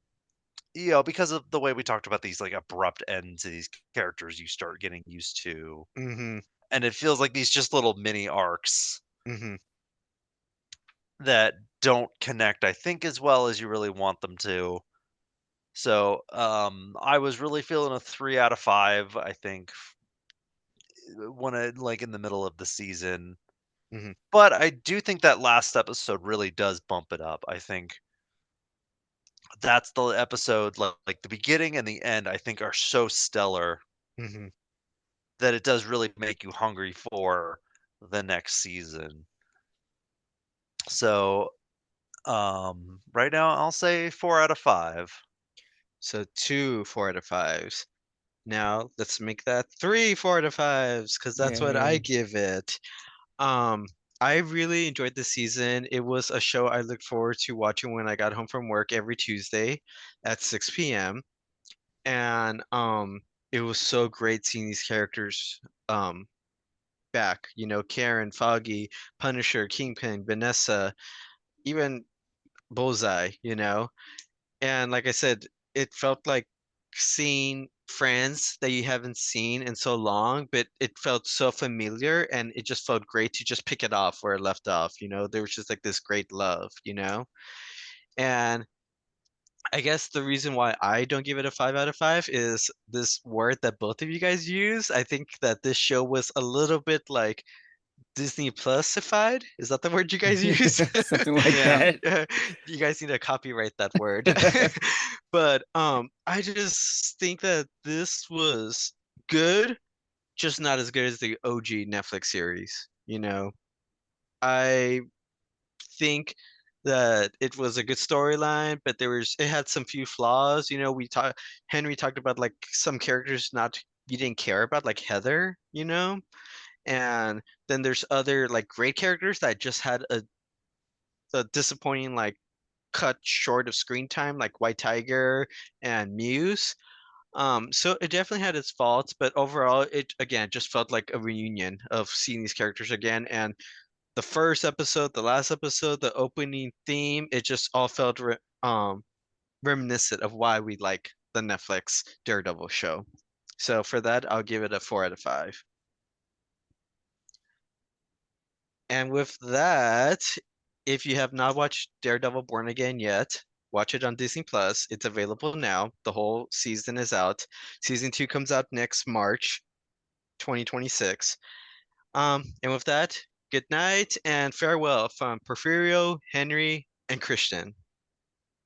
because of the way we talked about these like abrupt ends to these characters you start getting used to, Hmm. and it feels like these just little mini arcs Hmm. that don't connect, I think, as well as you really want them to. So, I was really feeling a 3 out of 5, I think, when I like in the middle of the season. Hmm. But I do think that last episode really does bump it up. I think that's the episode, like the beginning and the end, I think are so stellar Hmm. that it does really make you hungry for the next season. So, right now I'll say 4 out of 5. So two 4 out of 5s. Now let's make that three 4 out of 5s because that's what I Yay. give it. Um, I really enjoyed the season. It was a show I looked forward to watching when I got home from work every Tuesday at 6 p.m. And it was so great seeing these characters um back. You know, Karen, Foggy, Punisher, Kingpin, Vanessa, even Bullseye, you know. And like I said, it felt like seeing friends that you haven't seen in so long, but it felt so familiar and it just felt great to just pick it off where it left off, you know. There was just like this great love, you know. And I guess the reason why I don't give it a 5 out of 5 is this word that both of you guys use. I think that this show was a little bit like Disney Plusified. Is that the word you guys use? Something like Yeah. that. You guys need to copyright that word. But I just think that this was good, just not as good as the OG Netflix series. You know, I think that it was a good storyline, but it had some few flaws. You know, Henry talked about like some characters not you didn't care about, like Heather, you know? And then there's other like great characters that just had a disappointing like cut short of screen time, like White Tiger and Muse. So it definitely had its faults, but overall, it again just felt like a reunion of seeing these characters again. And the first episode, the last episode, the opening theme, it just all felt reminiscent of why we like the Netflix Daredevil show. So for that, I'll give it a 4 out of 5. And with that, if you have not watched Daredevil Born Again yet, watch it on Disney Plus. It's available now. The whole season is out. Season 2 comes out next March 2026. And with that, good night and farewell from Porfirio, Henry, and Christian.